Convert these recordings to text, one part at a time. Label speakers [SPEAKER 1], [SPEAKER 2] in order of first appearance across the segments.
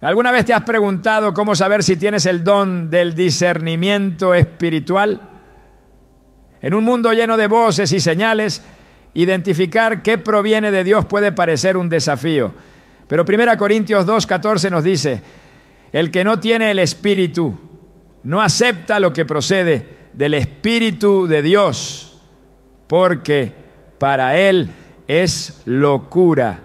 [SPEAKER 1] ¿Alguna vez te has preguntado cómo saber si tienes el don del discernimiento espiritual? En un mundo lleno de voces y señales, identificar qué proviene de Dios puede parecer un desafío. Pero 1 Corintios 2:14 nos dice, el que no tiene el Espíritu no acepta lo que procede del Espíritu de Dios, porque para él es locura.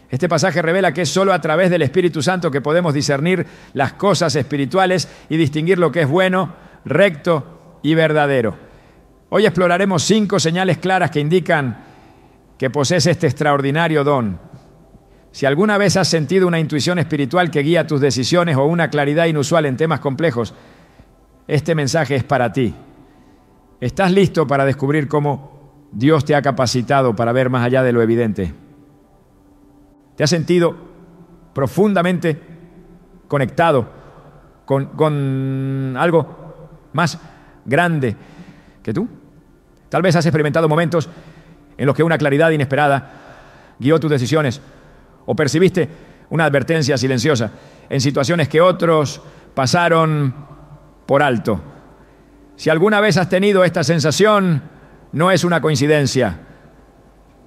[SPEAKER 1] Este pasaje revela que es solo a través del Espíritu Santo que podemos discernir las cosas espirituales y distinguir lo que es bueno, recto y verdadero. Hoy exploraremos 5 señales claras que indican que posees este extraordinario don. Si alguna vez has sentido una intuición espiritual que guía tus decisiones o una claridad inusual en temas complejos, este mensaje es para ti. ¿Estás listo para descubrir cómo Dios te ha capacitado para ver más allá de lo evidente? ¿Te has sentido profundamente conectado con algo más grande que tú? Tal vez has experimentado momentos en los que una claridad inesperada guió tus decisiones o percibiste una advertencia silenciosa en situaciones que otros pasaron por alto. Si alguna vez has tenido esta sensación, no es una coincidencia.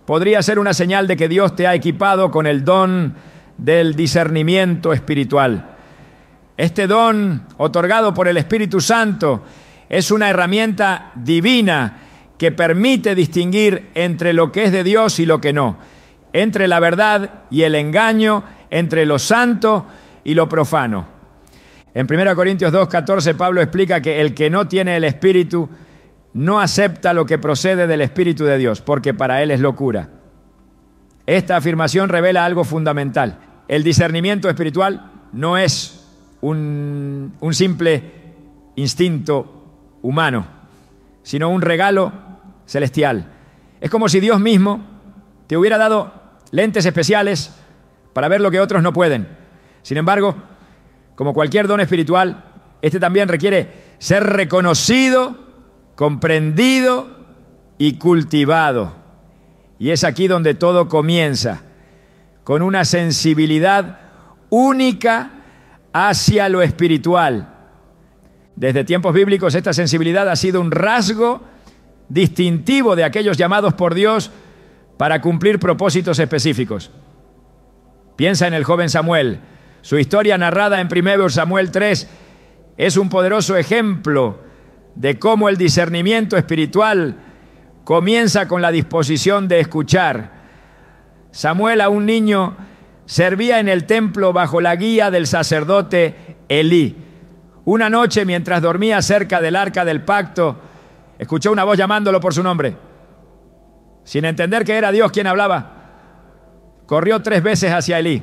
[SPEAKER 1] Podría ser una señal de que Dios te ha equipado con el don del discernimiento espiritual. Este don, otorgado por el Espíritu Santo, es una herramienta divina que permite distinguir entre lo que es de Dios y lo que no, entre la verdad y el engaño, entre lo santo y lo profano. En 1 Corintios 2:14 Pablo explica que el que no tiene el Espíritu no acepta lo que procede del Espíritu de Dios, porque para él es locura. Esta afirmación revela algo fundamental. El discernimiento espiritual no es un simple instinto humano, sino un regalo celestial. Es como si Dios mismo te hubiera dado lentes especiales para ver lo que otros no pueden. Sin embargo, como cualquier don espiritual, este también requiere ser reconocido, comprendido y cultivado. Y es aquí donde todo comienza, con una sensibilidad única hacia lo espiritual. Desde tiempos bíblicos esta sensibilidad ha sido un rasgo distintivo de aquellos llamados por Dios para cumplir propósitos específicos. Piensa en el joven Samuel. Su historia narrada en 1 Samuel 3 es un poderoso ejemplo de cómo el discernimiento espiritual comienza con la disposición de escuchar. Samuel, aún niño, servía en el templo bajo la guía del sacerdote Elí. Una noche, mientras dormía cerca del arca del pacto, escuchó una voz llamándolo por su nombre. Sin entender que era Dios quien hablaba, corrió 3 veces hacia Elí,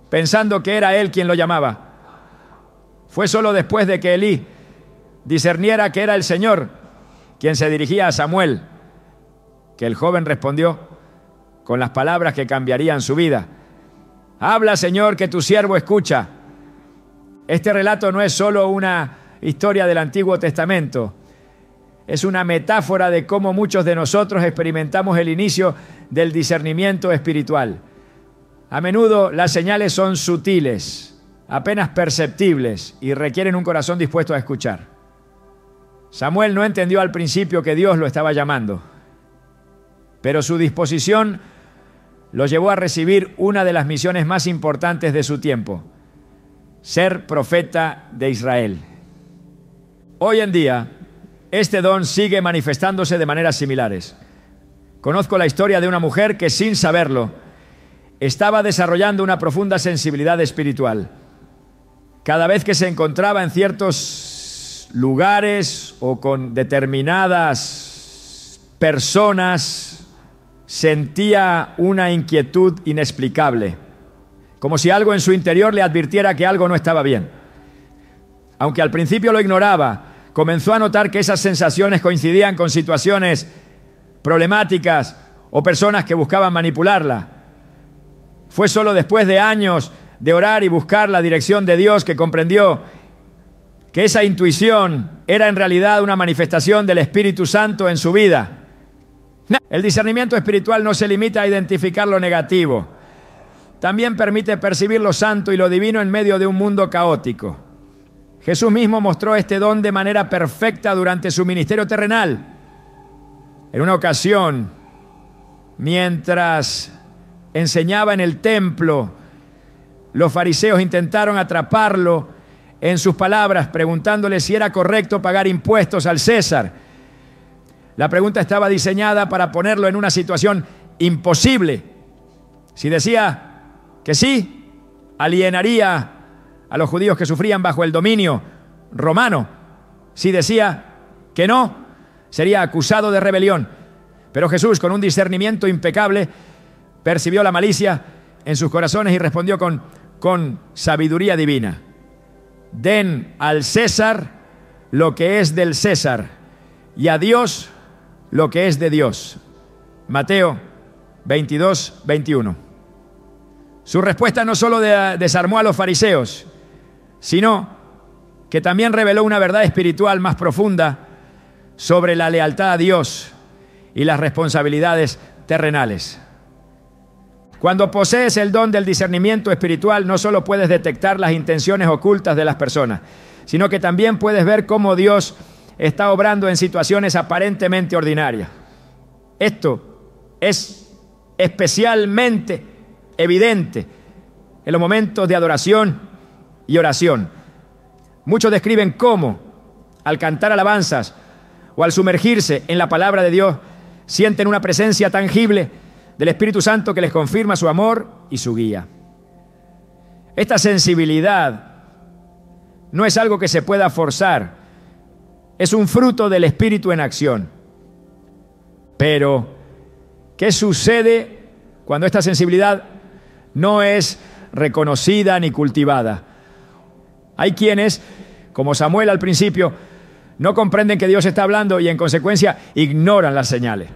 [SPEAKER 1] pensando que era él quien lo llamaba. Fue solo después de que Elí discerniera que era el Señor quien se dirigía a Samuel, que el joven respondió con las palabras que cambiarían su vida. Habla, Señor, que tu siervo escucha. Este relato no es solo una historia del Antiguo Testamento, es una metáfora de cómo muchos de nosotros experimentamos el inicio del discernimiento espiritual. A menudo las señales son sutiles, apenas perceptibles y requieren un corazón dispuesto a escuchar. Samuel no entendió al principio que Dios lo estaba llamando, pero su disposición lo llevó a recibir una de las misiones más importantes de su tiempo: ser profeta de Israel. Hoy en día, este don sigue manifestándose de maneras similares. Conozco la historia de una mujer que, sin saberlo, estaba desarrollando una profunda sensibilidad espiritual. Cada vez que se encontraba en ciertos lugares o con determinadas personas, sentía una inquietud inexplicable, como si algo en su interior le advirtiera que algo no estaba bien. Aunque al principio lo ignoraba, comenzó a notar que esas sensaciones coincidían con situaciones problemáticas o personas que buscaban manipularla. Fue solo después de años de orar y buscar la dirección de Dios que comprendió que esa intuición era en realidad una manifestación del Espíritu Santo en su vida. El discernimiento espiritual no se limita a identificar lo negativo. también permite percibir lo santo y lo divino en medio de un mundo caótico. Jesús mismo mostró este don de manera perfecta durante su ministerio terrenal. En una ocasión, mientras enseñaba en el templo, los fariseos intentaron atraparlo en sus palabras, preguntándole si era correcto pagar impuestos al César. La pregunta estaba diseñada para ponerlo en una situación imposible. Si decía que sí, alienaría a los judíos que sufrían bajo el dominio romano. Si decía que no, sería acusado de rebelión. Pero Jesús, con un discernimiento impecable, percibió la malicia en sus corazones y respondió con sabiduría divina: den al César lo que es del César y a Dios lo que es de Dios. Mateo 22, 21. Su respuesta no solo desarmó a los fariseos, sino que también reveló una verdad espiritual más profunda sobre la lealtad a Dios y las responsabilidades terrenales. Cuando posees el don del discernimiento espiritual, no solo puedes detectar las intenciones ocultas de las personas, sino que también puedes ver cómo Dios está obrando en situaciones aparentemente ordinarias. Esto es especialmente evidente en los momentos de adoración y oración. Muchos describen cómo, al cantar alabanzas o al sumergirse en la palabra de Dios, sienten una presencia tangible del Espíritu Santo que les confirma su amor y su guía. Esta sensibilidad no es algo que se pueda forzar, es un fruto del Espíritu en acción. Pero, ¿qué sucede cuando esta sensibilidad no es reconocida ni cultivada? Hay quienes, como Samuel al principio, no comprenden que Dios está hablando y en consecuencia ignoran las señales.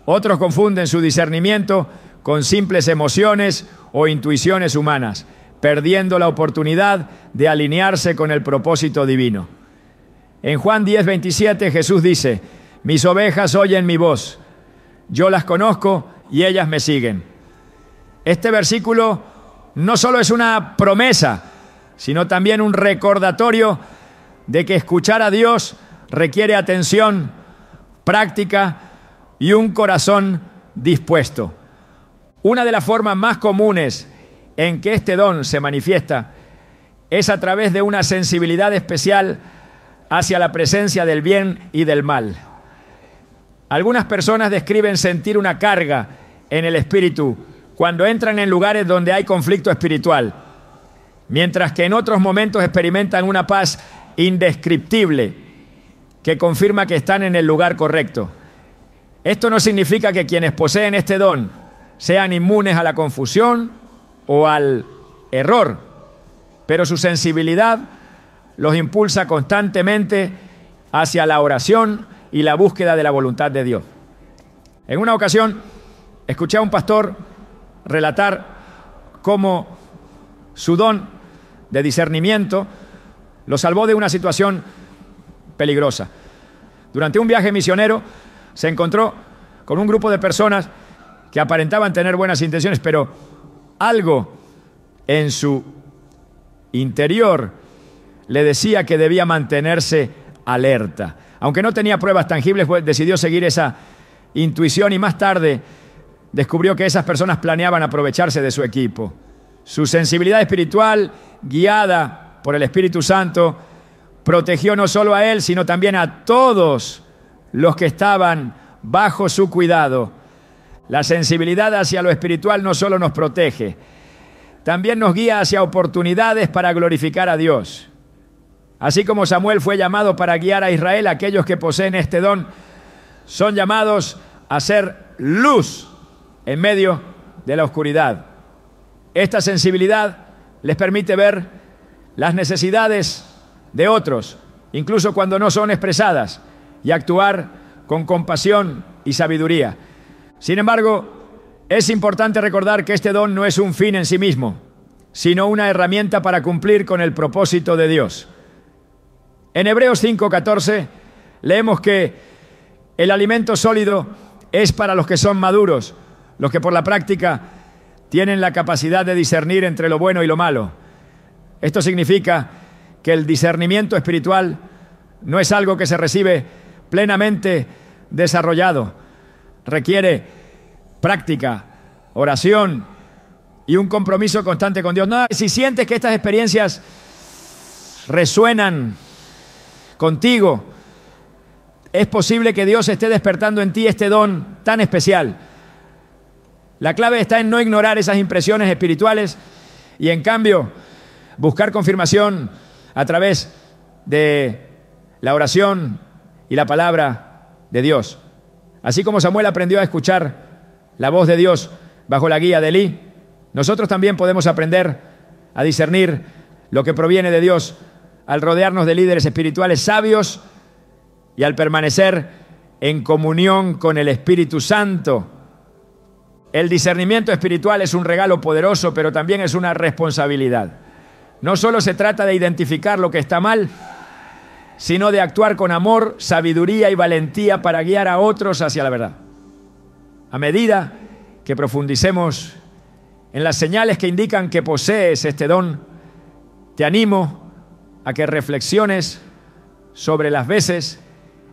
[SPEAKER 1] Otros confunden su discernimiento con simples emociones o intuiciones humanas, perdiendo la oportunidad de alinearse con el propósito divino. En Juan 10:27 Jesús dice: mis ovejas oyen mi voz, yo las conozco y ellas me siguen. Este versículo no solo es una promesa, sino también un recordatorio de que escuchar a Dios requiere atención, práctica y un corazón dispuesto. Una de las formas más comunes en que este don se manifiesta es a través de una sensibilidad especial hacia la presencia del bien y del mal. Algunas personas describen sentir una carga en el espíritu cuando entran en lugares donde hay conflicto espiritual, mientras que en otros momentos experimentan una paz indescriptible que confirma que están en el lugar correcto. Esto no significa que quienes poseen este don sean inmunes a la confusión o al error, pero su sensibilidad los impulsa constantemente hacia la oración y la búsqueda de la voluntad de Dios. En una ocasión, escuché a un pastor relatar cómo su don de discernimiento lo salvó de una situación peligrosa. Durante un viaje misionero se encontró con un grupo de personas que aparentaban tener buenas intenciones, pero algo en su interior le decía que debía mantenerse alerta. Aunque no tenía pruebas tangibles, pues decidió seguir esa intuición y más tarde descubrió que esas personas planeaban aprovecharse de su equipo. Su sensibilidad espiritual, guiada por el Espíritu Santo, protegió no solo a él, sino también a todos los que estaban bajo su cuidado. La sensibilidad hacia lo espiritual no solo nos protege, también nos guía hacia oportunidades para glorificar a Dios. Así como Samuel fue llamado para guiar a Israel, aquellos que poseen este don son llamados a ser luz en medio de la oscuridad. Esta sensibilidad les permite ver las necesidades de otros, incluso cuando no son expresadas, y actuar con compasión y sabiduría. Sin embargo, es importante recordar que este don no es un fin en sí mismo, sino una herramienta para cumplir con el propósito de Dios. En Hebreos 5:14 leemos que el alimento sólido es para los que son maduros, los que por la práctica tienen la capacidad de discernir entre lo bueno y lo malo. Esto significa que el discernimiento espiritual no es algo que se recibe plenamente desarrollado. Requiere práctica, oración y un compromiso constante con Dios. No, si sientes que estas experiencias resuenan contigo, es posible que Dios esté despertando en ti este don tan especial. La clave está en no ignorar esas impresiones espirituales y, en cambio, buscar confirmación a través de la oración y la palabra de Dios. Así como Samuel aprendió a escuchar la voz de Dios bajo la guía de Elí, nosotros también podemos aprender a discernir lo que proviene de Dios al rodearnos de líderes espirituales sabios y al permanecer en comunión con el Espíritu Santo. El discernimiento espiritual es un regalo poderoso, pero también es una responsabilidad. No solo se trata de identificar lo que está mal, sino de actuar con amor, sabiduría y valentía para guiar a otros hacia la verdad. A medida que profundicemos en las señales que indican que posees este don, te animo a que reflexiones sobre las veces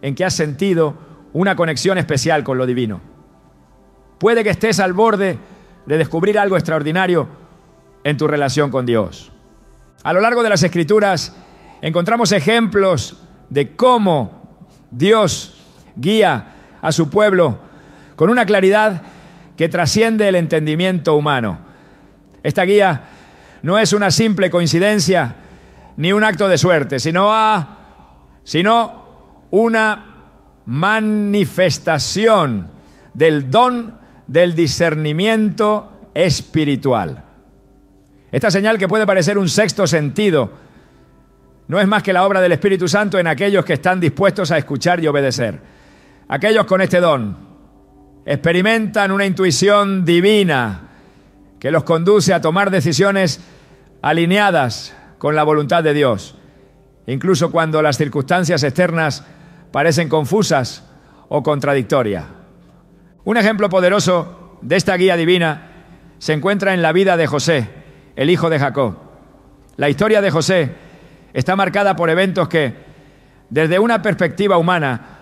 [SPEAKER 1] en que has sentido una conexión especial con lo divino. Puede que estés al borde de descubrir algo extraordinario en tu relación con Dios. A lo largo de las Escrituras encontramos ejemplos de cómo Dios guía a su pueblo con una claridad que trasciende el entendimiento humano. Esta guía no es una simple coincidencia ni un acto de suerte, sino una manifestación del don del discernimiento espiritual. Esta señal, que puede parecer un sexto sentido, no es más que la obra del Espíritu Santo en aquellos que están dispuestos a escuchar y obedecer. Aquellos con este don experimentan una intuición divina que los conduce a tomar decisiones alineadas con la voluntad de Dios, incluso cuando las circunstancias externas parecen confusas o contradictorias. Un ejemplo poderoso de esta guía divina se encuentra en la vida de José, el hijo de Jacob. La historia de José está marcada por eventos que, desde una perspectiva humana,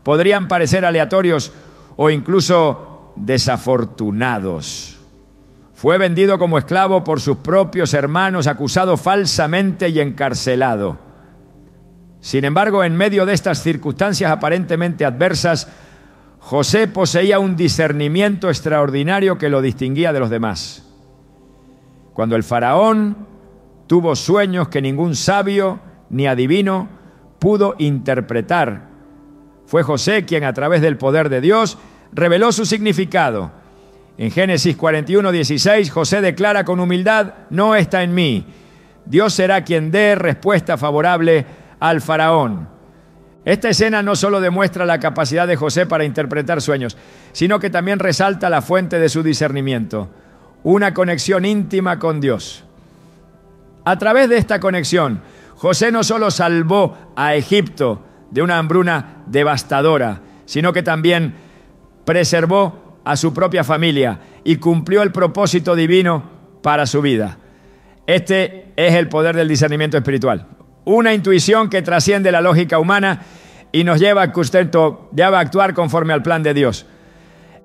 [SPEAKER 1] podrían parecer aleatorios o incluso desafortunados. Fue vendido como esclavo por sus propios hermanos, acusado falsamente y encarcelado. Sin embargo, en medio de estas circunstancias aparentemente adversas, José poseía un discernimiento extraordinario que lo distinguía de los demás. Cuando el faraón tuvo sueños que ningún sabio ni adivino pudo interpretar, fue José quien, a través del poder de Dios, reveló su significado. En Génesis 41:16, José declara con humildad: no está en mí. Dios será quien dé respuesta favorable al faraón. Esta escena no solo demuestra la capacidad de José para interpretar sueños, sino que también resalta la fuente de su discernimiento, una conexión íntima con Dios. A través de esta conexión, José no solo salvó a Egipto de una hambruna devastadora, sino que también preservó a su propia familia y cumplió el propósito divino para su vida. Este es el poder del discernimiento espiritual. Una intuición que trasciende la lógica humana y nos lleva a actuar conforme al plan de Dios.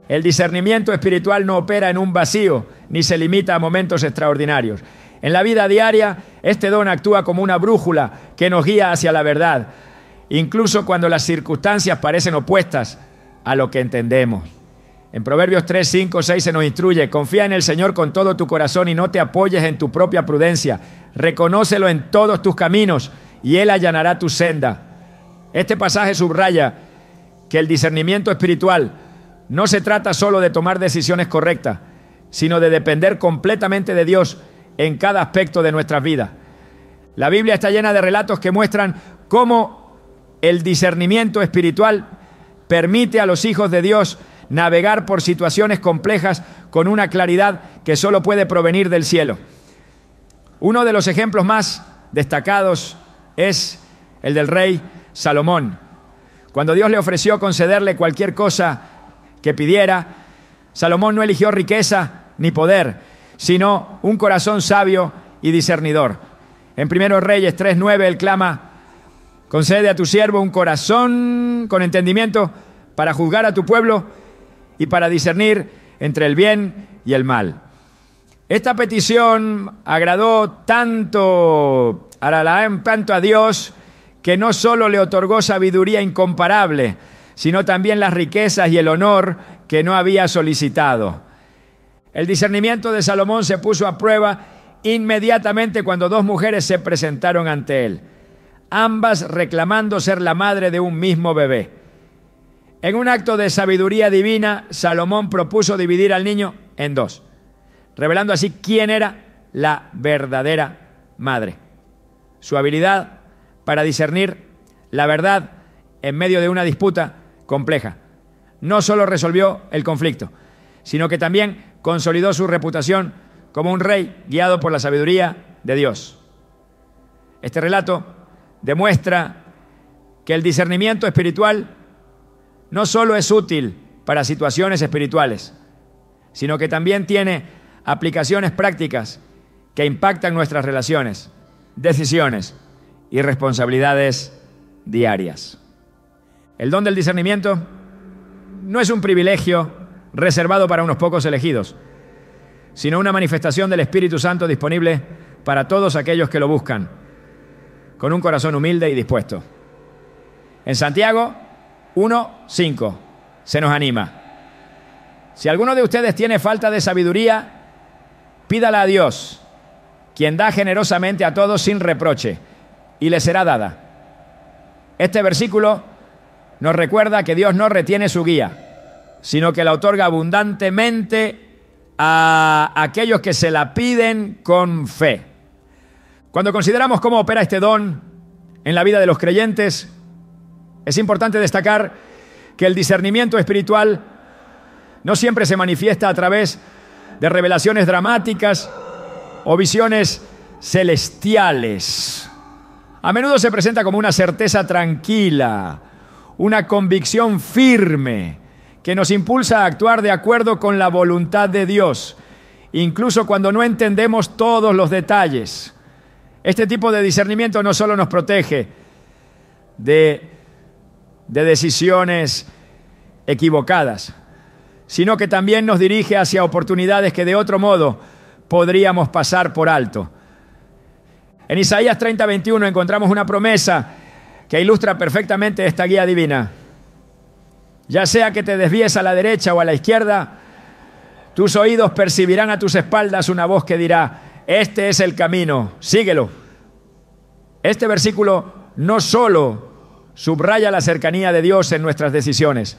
[SPEAKER 1] El discernimiento espiritual no opera en un vacío ni se limita a momentos extraordinarios. En la vida diaria, este don actúa como una brújula que nos guía hacia la verdad, incluso cuando las circunstancias parecen opuestas a lo que entendemos. En Proverbios 3, 5, 6 se nos instruye: confía en el Señor con todo tu corazón y no te apoyes en tu propia prudencia. Reconócelo en todos tus caminos y Él allanará tu senda. Este pasaje subraya que el discernimiento espiritual no se trata solo de tomar decisiones correctas, sino de depender completamente de Dios en cada aspecto de nuestras vidas. La Biblia está llena de relatos que muestran cómo el discernimiento espiritual permite a los hijos de Dios navegar por situaciones complejas con una claridad que solo puede provenir del cielo. Uno de los ejemplos más destacados es el del rey Salomón. Cuando Dios le ofreció concederle cualquier cosa que pidiera, Salomón no eligió riqueza ni poder. sino un corazón sabio y discernidor. En 1 Reyes 3:9 él clama: concede a tu siervo un corazón con entendimiento para juzgar a tu pueblo y para discernir entre el bien y el mal. Esta petición agradó tanto a Dios, que no solo le otorgó sabiduría incomparable, sino también las riquezas y el honor que no había solicitado. El discernimiento de Salomón se puso a prueba inmediatamente cuando dos mujeres se presentaron ante él, ambas reclamando ser la madre de un mismo bebé. En un acto de sabiduría divina, Salomón propuso dividir al niño en dos, revelando así quién era la verdadera madre. Su habilidad para discernir la verdad en medio de una disputa compleja no solo resolvió el conflicto, sino que también consolidó su reputación como un rey guiado por la sabiduría de Dios. Este relato demuestra que el discernimiento espiritual no solo es útil para situaciones espirituales, sino que también tiene aplicaciones prácticas que impactan nuestras relaciones, decisiones y responsabilidades diarias. El don del discernimiento no es un privilegio reservado para unos pocos elegidos, sino una manifestación del Espíritu Santo disponible para todos aquellos que lo buscan, con un corazón humilde y dispuesto. En Santiago 1:5 se nos anima: si alguno de ustedes tiene falta de sabiduría, pídala a Dios, quien da generosamente a todos sin reproche, y le será dada. Este versículo nos recuerda que Dios no retiene su guía, sino que la otorga abundantemente a aquellos que se la piden con fe. Cuando consideramos cómo opera este don en la vida de los creyentes, es importante destacar que el discernimiento espiritual no siempre se manifiesta a través de revelaciones dramáticas o visiones celestiales. A menudo se presenta como una certeza tranquila, una convicción firme que nos impulsa a actuar de acuerdo con la voluntad de Dios, incluso cuando no entendemos todos los detalles. Este tipo de discernimiento no solo nos protege de decisiones equivocadas, sino que también nos dirige hacia oportunidades que de otro modo podríamos pasar por alto. En Isaías 30:21 encontramos una promesa que ilustra perfectamente esta guía divina. Ya sea que te desvíes a la derecha o a la izquierda, tus oídos percibirán a tus espaldas una voz que dirá: este es el camino, síguelo. Este versículo no solo subraya la cercanía de Dios en nuestras decisiones,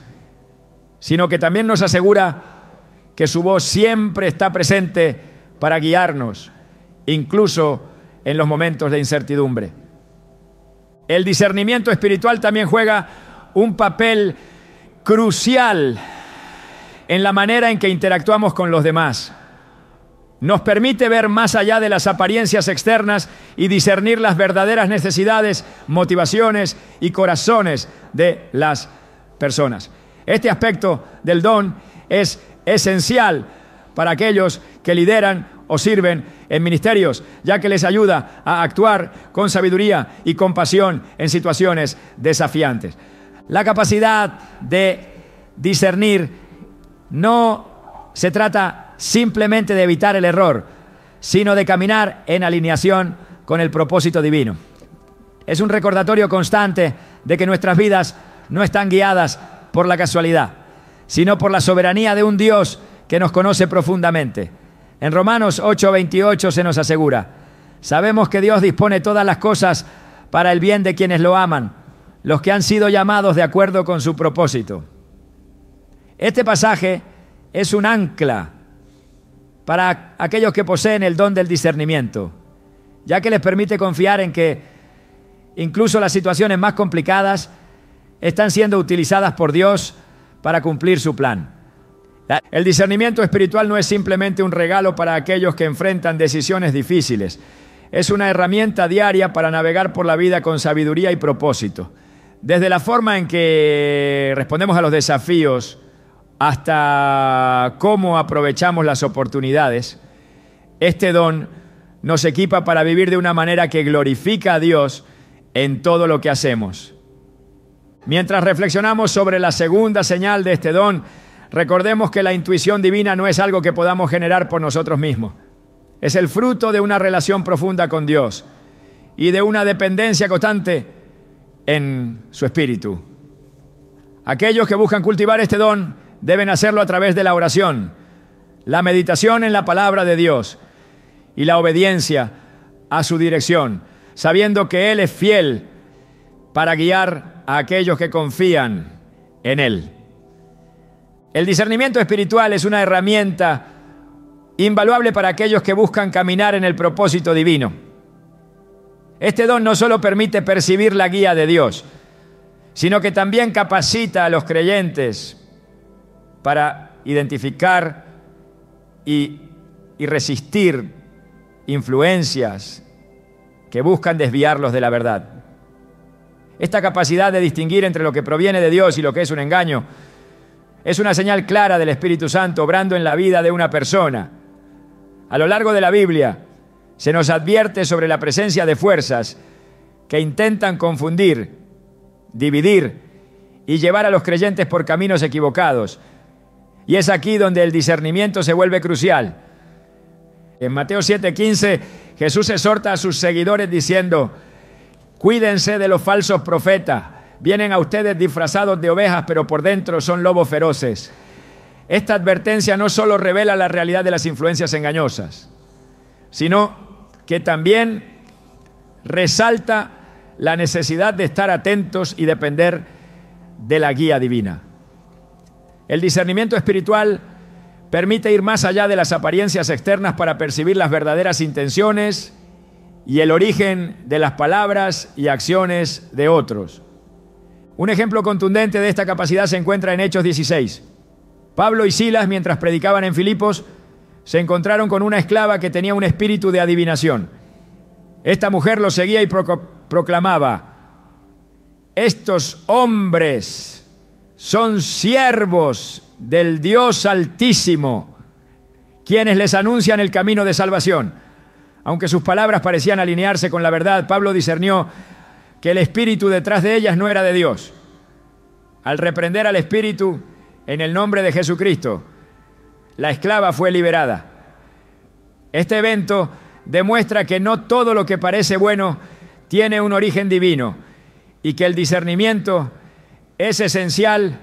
[SPEAKER 1] sino que también nos asegura que su voz siempre está presente para guiarnos, incluso en los momentos de incertidumbre. El discernimiento espiritual también juega un papel crucial en la manera en que interactuamos con los demás. Nos permite ver más allá de las apariencias externas y discernir las verdaderas necesidades, motivaciones y corazones de las personas. Este aspecto del don es esencial para aquellos que lideran o sirven en ministerios, ya que les ayuda a actuar con sabiduría y compasión en situaciones desafiantes. La capacidad de discernir no se trata simplemente de evitar el error, sino de caminar en alineación con el propósito divino. Es un recordatorio constante de que nuestras vidas no están guiadas por la casualidad, sino por la soberanía de un Dios que nos conoce profundamente. En Romanos 8:28 se nos asegura: sabemos que Dios dispone todas las cosas para el bien de quienes lo aman, los que han sido llamados de acuerdo con su propósito. Este pasaje es un ancla para aquellos que poseen el don del discernimiento, ya que les permite confiar en que incluso las situaciones más complicadas están siendo utilizadas por Dios para cumplir su plan. El discernimiento espiritual no es simplemente un regalo para aquellos que enfrentan decisiones difíciles. Es una herramienta diaria para navegar por la vida con sabiduría y propósito. Desde la forma en que respondemos a los desafíos hasta cómo aprovechamos las oportunidades, Este don nos equipa para vivir de una manera que glorifica a Dios en todo lo que hacemos. Mientras reflexionamos sobre la segunda señal de este don, recordemos que la intuición divina no es algo que podamos generar por nosotros mismos. Es el fruto de una relación profunda con Dios y de una dependencia constante en su Espíritu. Aquellos que buscan cultivar este don deben hacerlo a través de la oración, la meditación en la palabra de Dios y la obediencia a su dirección, sabiendo que Él es fiel para guiar a aquellos que confían en Él. El discernimiento espiritual es una herramienta invaluable para aquellos que buscan caminar en el propósito divino. Este don no solo permite percibir la guía de Dios, sino que también capacita a los creyentes para identificar y resistir influencias que buscan desviarlos de la verdad. Esta capacidad de distinguir entre lo que proviene de Dios y lo que es un engaño es una señal clara del Espíritu Santo obrando en la vida de una persona. A lo largo de la Biblia se nos advierte sobre la presencia de fuerzas que intentan confundir, dividir y llevar a los creyentes por caminos equivocados. Y es aquí donde el discernimiento se vuelve crucial. En Mateo 7:15, Jesús exhorta a sus seguidores diciendo: cuídense de los falsos profetas. Vienen a ustedes disfrazados de ovejas, pero por dentro son lobos feroces. Esta advertencia no solo revela la realidad de las influencias engañosas, sino que también resalta la necesidad de estar atentos y depender de la guía divina. El discernimiento espiritual permite ir más allá de las apariencias externas para percibir las verdaderas intenciones y el origen de las palabras y acciones de otros. Un ejemplo contundente de esta capacidad se encuentra en Hechos 16. Pablo y Silas, mientras predicaban en Filipos, se encontraron con una esclava que tenía un espíritu de adivinación. Esta mujer los seguía y proclamaba: estos hombres son siervos del Dios Altísimo, quienes les anuncian el camino de salvación. Aunque sus palabras parecían alinearse con la verdad, Pablo discernió que el espíritu detrás de ellas no era de Dios. Al reprender al espíritu en el nombre de Jesucristo, la esclava fue liberada. Este evento demuestra que no todo lo que parece bueno tiene un origen divino y que el discernimiento es esencial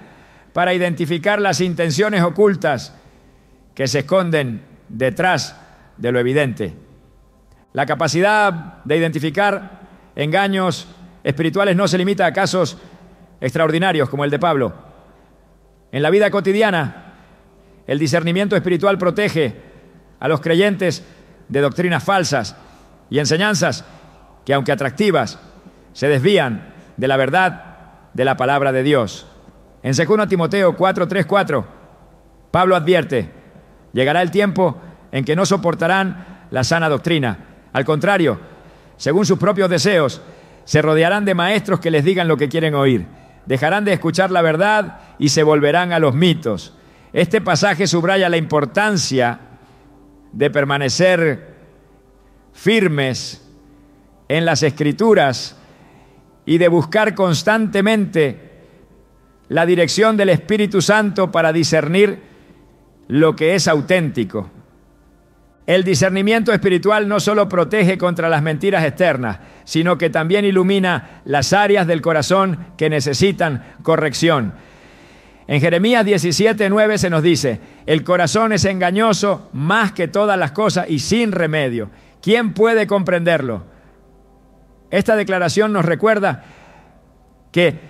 [SPEAKER 1] para identificar las intenciones ocultas que se esconden detrás de lo evidente. La capacidad de identificar engaños espirituales no se limita a casos extraordinarios como el de Pablo. En la vida cotidiana, el discernimiento espiritual protege a los creyentes de doctrinas falsas y enseñanzas que, aunque atractivas, se desvían de la verdad de la palabra de Dios. En 2 Timoteo 4:3-4, Pablo advierte: llegará el tiempo en que no soportarán la sana doctrina. Al contrario, según sus propios deseos, se rodearán de maestros que les digan lo que quieren oír. Dejarán de escuchar la verdad y se volverán a los mitos. Este pasaje subraya la importancia de permanecer firmes en las Escrituras y de buscar constantemente la dirección del Espíritu Santo para discernir lo que es auténtico. El discernimiento espiritual no solo protege contra las mentiras externas, sino que también ilumina las áreas del corazón que necesitan corrección. En Jeremías 17:9 se nos dice: el corazón es engañoso más que todas las cosas y sin remedio. ¿Quién puede comprenderlo? Esta declaración nos recuerda que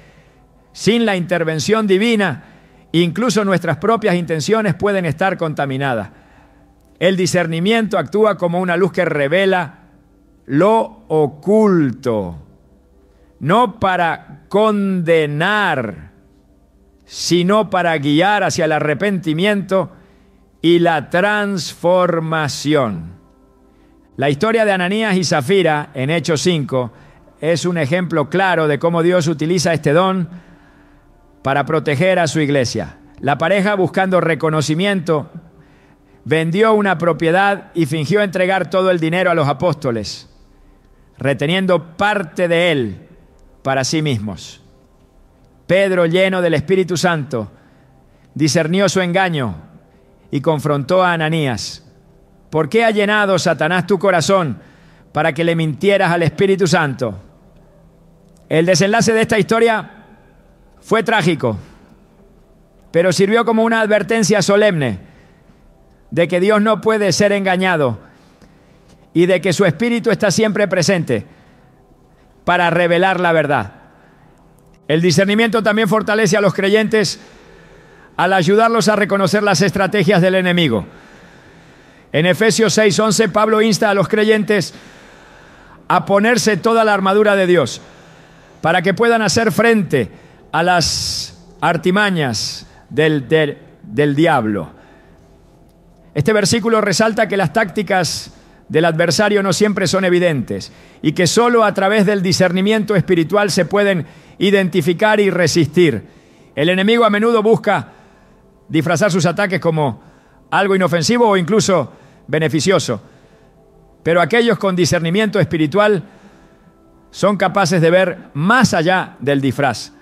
[SPEAKER 1] sin la intervención divina, incluso nuestras propias intenciones pueden estar contaminadas. El discernimiento actúa como una luz que revela lo oculto, no para condenar, sino para guiar hacia el arrepentimiento y la transformación. La historia de Ananías y Zafira en Hechos 5 es un ejemplo claro de cómo Dios utiliza este don para proteger a su iglesia. La pareja, buscando reconocimiento vendió una propiedad y fingió entregar todo el dinero a los apóstoles, reteniendo parte de él para sí mismos. Pedro, lleno del Espíritu Santo, discernió su engaño y confrontó a Ananías. ¿Por qué ha llenado Satanás tu corazón para que le mintieras al Espíritu Santo? El desenlace de esta historia fue trágico, pero sirvió como una advertencia solemne de que Dios no puede ser engañado y de que su Espíritu está siempre presente para revelar la verdad. El discernimiento también fortalece a los creyentes al ayudarlos a reconocer las estrategias del enemigo. En Efesios 6:11, Pablo insta a los creyentes a ponerse toda la armadura de Dios para que puedan hacer frente a las artimañas del diablo. Este versículo resalta que las tácticas del adversario no siempre son evidentes y que solo a través del discernimiento espiritual se pueden identificar y resistir. El enemigo a menudo busca disfrazar sus ataques como algo inofensivo o incluso beneficioso, pero aquellos con discernimiento espiritual son capaces de ver más allá del disfraz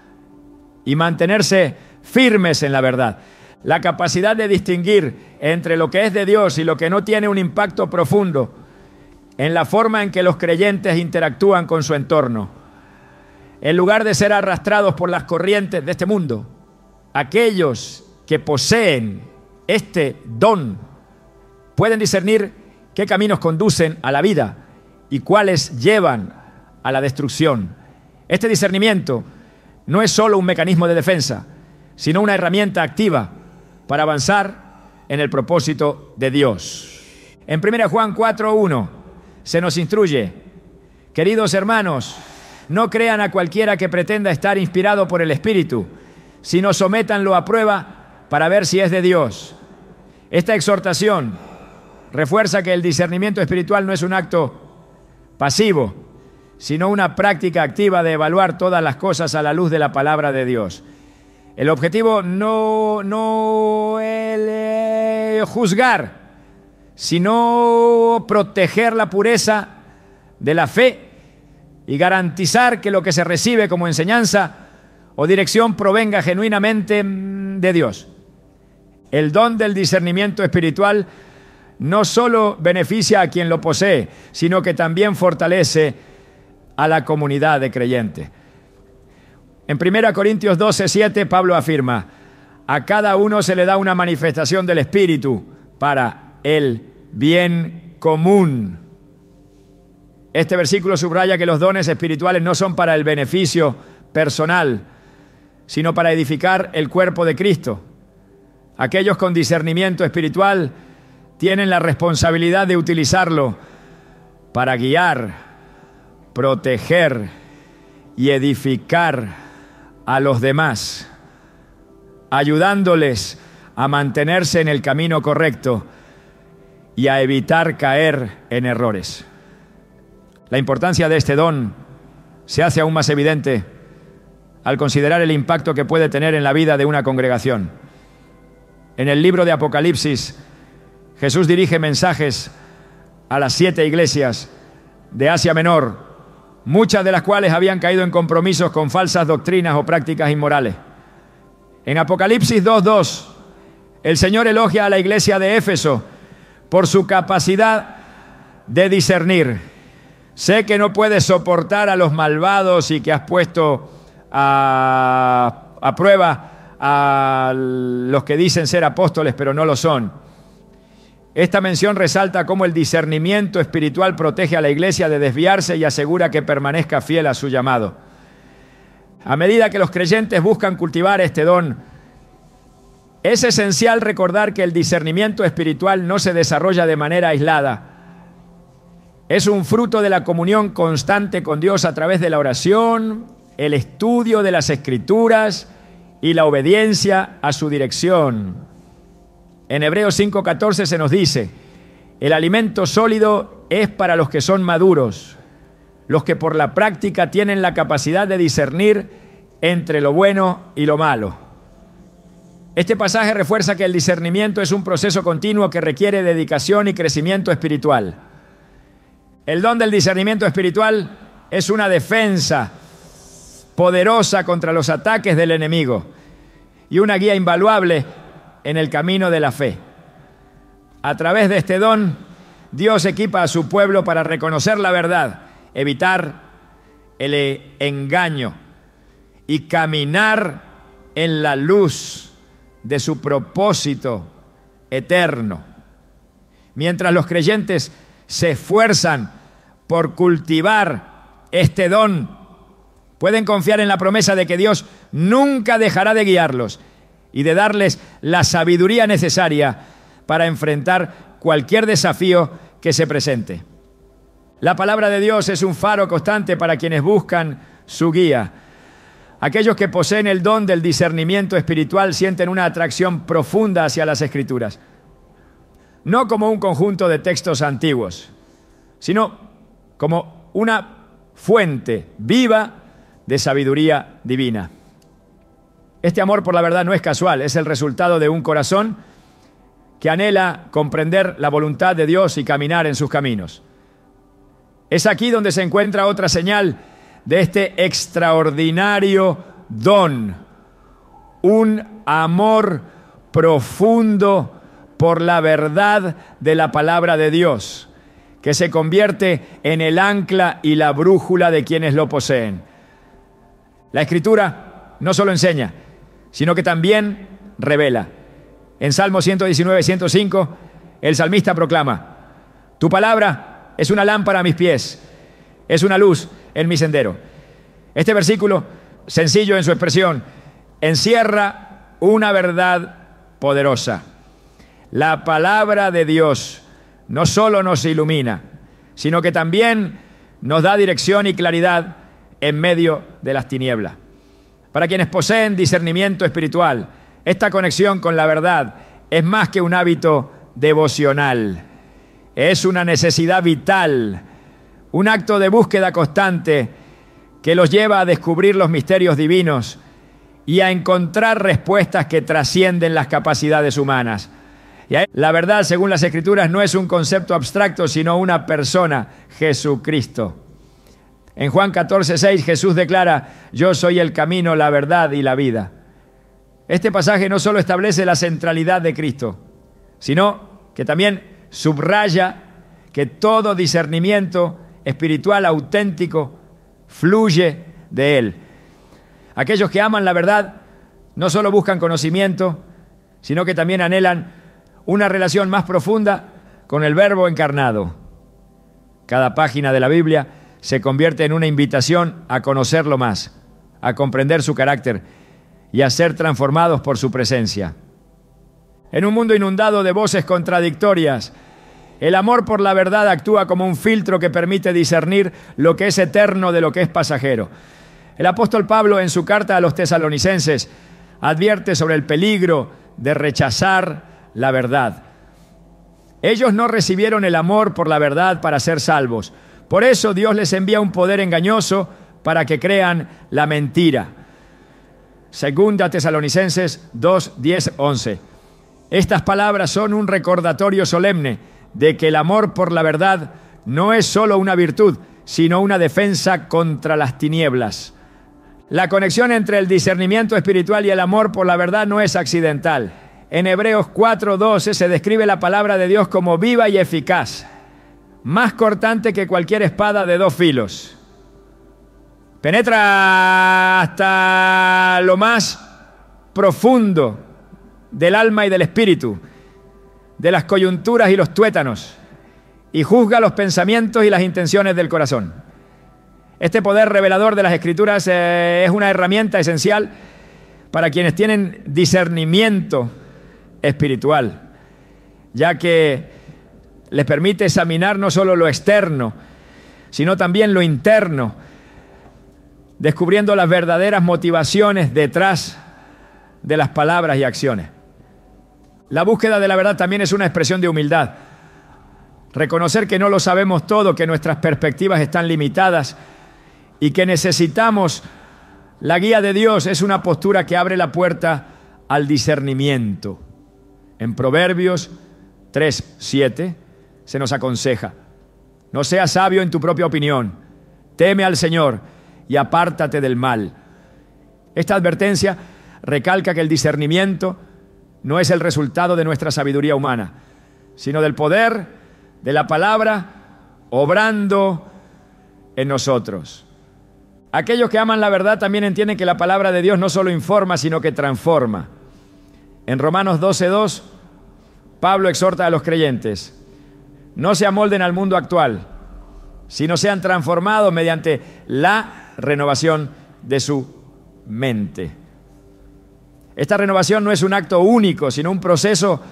[SPEAKER 1] y mantenerse firmes en la verdad. La capacidad de distinguir entre lo que es de Dios y lo que no tiene un impacto profundo en la forma en que los creyentes interactúan con su entorno. En lugar de ser arrastrados por las corrientes de este mundo, aquellos que poseen este don pueden discernir qué caminos conducen a la vida y cuáles llevan a la destrucción. Este discernimiento no es solo un mecanismo de defensa, sino una herramienta activa para avanzar en el propósito de Dios. En 1 Juan 4:1 se nos instruye: queridos hermanos, no crean a cualquiera que pretenda estar inspirado por el Espíritu, sino sométanlo a prueba para ver si es de Dios. Esta exhortación refuerza que el discernimiento espiritual no es un acto pasivo, sino una práctica activa de evaluar todas las cosas a la luz de la palabra de Dios. El objetivo no es juzgar, sino proteger la pureza de la fe y garantizar que lo que se recibe como enseñanza o dirección provenga genuinamente de Dios. El don del discernimiento espiritual no solo beneficia a quien lo posee, sino que también fortalece a la comunidad de creyentes. En 1 Corintios 12:7, Pablo afirma: a cada uno se le da una manifestación del Espíritu para el bien común. Este versículo subraya que los dones espirituales no son para el beneficio personal, sino para edificar el cuerpo de Cristo. Aquellos con discernimiento espiritual tienen la responsabilidad de utilizarlo para guiar, proteger y edificar a los demás, ayudándoles a mantenerse en el camino correcto y a evitar caer en errores. La importancia de este don se hace aún más evidente al considerar el impacto que puede tener en la vida de una congregación. En el libro de Apocalipsis, Jesús dirige mensajes a las 7 iglesias de Asia Menor, muchas de las cuales habían caído en compromisos con falsas doctrinas o prácticas inmorales. En Apocalipsis 2:2, el Señor elogia a la iglesia de Éfeso por su capacidad de discernir. Sé que no puedes soportar a los malvados y que has puesto a prueba a los que dicen ser apóstoles pero no lo son. Esta mención resalta cómo el discernimiento espiritual protege a la iglesia de desviarse y asegura que permanezca fiel a su llamado. A medida que los creyentes buscan cultivar este don, es esencial recordar que el discernimiento espiritual no se desarrolla de manera aislada. Es un fruto de la comunión constante con Dios a través de la oración, el estudio de las Escrituras y la obediencia a su dirección. En Hebreos 5:14 se nos dice: el alimento sólido es para los que son maduros, los que por la práctica tienen la capacidad de discernir entre lo bueno y lo malo. Este pasaje refuerza que el discernimiento es un proceso continuo que requiere dedicación y crecimiento espiritual. El don del discernimiento espiritual es una defensa poderosa contra los ataques del enemigo y una guía invaluable en el camino de la fe. A través de este don, Dios equipa a su pueblo para reconocer la verdad, evitar el engaño y caminar en la luz de su propósito eterno. Mientras los creyentes se esfuerzan por cultivar este don, pueden confiar en la promesa de que Dios nunca dejará de guiarlos y de darles la sabiduría necesaria para enfrentar cualquier desafío que se presente. La palabra de Dios es un faro constante para quienes buscan su guía. Aquellos que poseen el don del discernimiento espiritual sienten una atracción profunda hacia las Escrituras, no como un conjunto de textos antiguos, sino como una fuente viva de sabiduría divina. Este amor por la verdad no es casual, es el resultado de un corazón que anhela comprender la voluntad de Dios y caminar en sus caminos. Es aquí donde se encuentra otra señal de este extraordinario don, un amor profundo por la verdad de la palabra de Dios, que se convierte en el ancla y la brújula de quienes lo poseen. La Escritura no solo enseña, sino que también revela. En Salmo 119, 105, el salmista proclama: tu palabra es una lámpara a mis pies, es una luz en mi sendero. Este versículo, sencillo en su expresión, encierra una verdad poderosa. La palabra de Dios no solo nos ilumina, sino que también nos da dirección y claridad en medio de las tinieblas. Para quienes poseen discernimiento espiritual, esta conexión con la verdad es más que un hábito devocional. Es una necesidad vital, un acto de búsqueda constante que los lleva a descubrir los misterios divinos y a encontrar respuestas que trascienden las capacidades humanas. Y la verdad, según las Escrituras, no es un concepto abstracto, sino una persona, Jesucristo. En Juan 14, 6, Jesús declara: yo soy el camino, la verdad y la vida. Este pasaje no solo establece la centralidad de Cristo, sino que también subraya que todo discernimiento espiritual auténtico fluye de Él. Aquellos que aman la verdad no solo buscan conocimiento, sino que también anhelan una relación más profunda con el Verbo encarnado. Cada página de la Biblia se convierte en una invitación a conocerlo más, a comprender su carácter y a ser transformados por su presencia. En un mundo inundado de voces contradictorias, el amor por la verdad actúa como un filtro que permite discernir lo que es eterno de lo que es pasajero. El apóstol Pablo, en su carta a los tesalonicenses, advierte sobre el peligro de rechazar la verdad. Ellos no recibieron el amor por la verdad para ser salvos. Por eso Dios les envía un poder engañoso para que crean la mentira. Segunda Tesalonicenses 2, 10, 11. Estas palabras son un recordatorio solemne de que el amor por la verdad no es solo una virtud, sino una defensa contra las tinieblas. La conexión entre el discernimiento espiritual y el amor por la verdad no es accidental. En Hebreos 4:12 se describe la palabra de Dios como viva y eficaz, más cortante que cualquier espada de dos filos. Penetra hasta lo más profundo del alma y del espíritu, de las coyunturas y los tuétanos, y juzga los pensamientos y las intenciones del corazón. Este poder revelador de las Escrituras es una herramienta esencial para quienes tienen discernimiento espiritual, ya que les permite examinar no solo lo externo, sino también lo interno, descubriendo las verdaderas motivaciones detrás de las palabras y acciones. La búsqueda de la verdad también es una expresión de humildad. Reconocer que no lo sabemos todo, que nuestras perspectivas están limitadas y que necesitamos la guía de Dios es una postura que abre la puerta al discernimiento. En Proverbios 3:7 se nos aconseja: no seas sabio en tu propia opinión, teme al Señor y apártate del mal. Esta advertencia recalca que el discernimiento no es el resultado de nuestra sabiduría humana, sino del poder de la palabra obrando en nosotros. Aquellos que aman la verdad también entienden que la palabra de Dios no solo informa, sino que transforma. En Romanos 12:2, Pablo exhorta a los creyentes: no se amolden al mundo actual, sino sean transformados mediante la renovación de su mente. Esta renovación no es un acto único, sino un proceso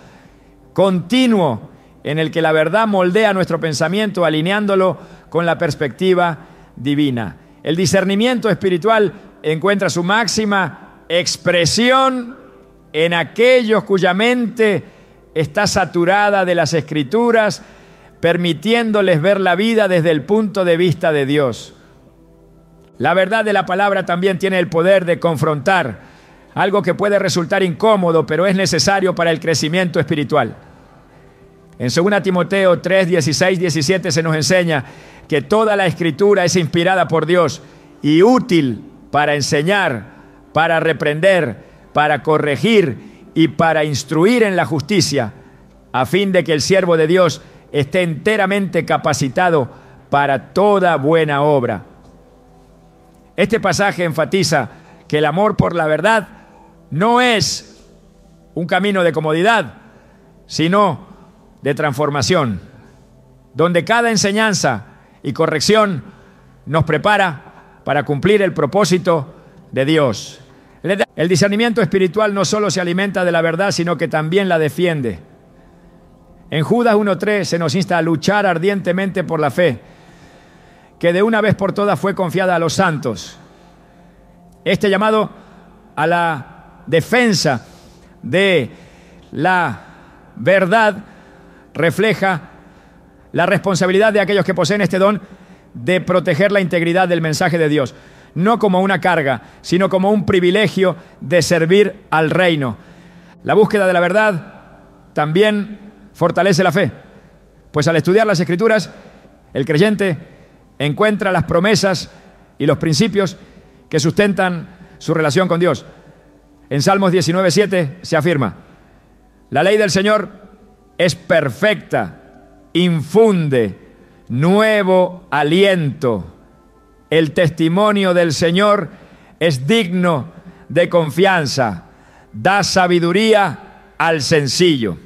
[SPEAKER 1] continuo en el que la verdad moldea nuestro pensamiento, alineándolo con la perspectiva divina. El discernimiento espiritual encuentra su máxima expresión en aquellos cuya mente está saturada de las Escrituras, permitiéndoles ver la vida desde el punto de vista de Dios. La verdad de la palabra también tiene el poder de confrontar algo que puede resultar incómodo, pero es necesario para el crecimiento espiritual. En 2 Timoteo 3, 16, 17 se nos enseña que toda la Escritura es inspirada por Dios y útil para enseñar, para reprender, para corregir y para instruir en la justicia, a fin de que el siervo de Dios esté enteramente capacitado para toda buena obra. Este pasaje enfatiza que el amor por la verdad no es un camino de comodidad, sino de transformación, donde cada enseñanza y corrección nos prepara para cumplir el propósito de Dios. El discernimiento espiritual no solo se alimenta de la verdad, sino que también la defiende. En Judas 1:3 se nos insta a luchar ardientemente por la fe, que de una vez por todas fue confiada a los santos. Este llamado a la defensa de la verdad refleja la responsabilidad de aquellos que poseen este don de proteger la integridad del mensaje de Dios, no como una carga, sino como un privilegio de servir al reino. La búsqueda de la verdad también fortalece la fe, pues al estudiar las Escrituras, el creyente encuentra las promesas y los principios que sustentan su relación con Dios. En Salmos 19:7 se afirma: la ley del Señor es perfecta, infunde nuevo aliento. El testimonio del Señor es digno de confianza, da sabiduría al sencillo.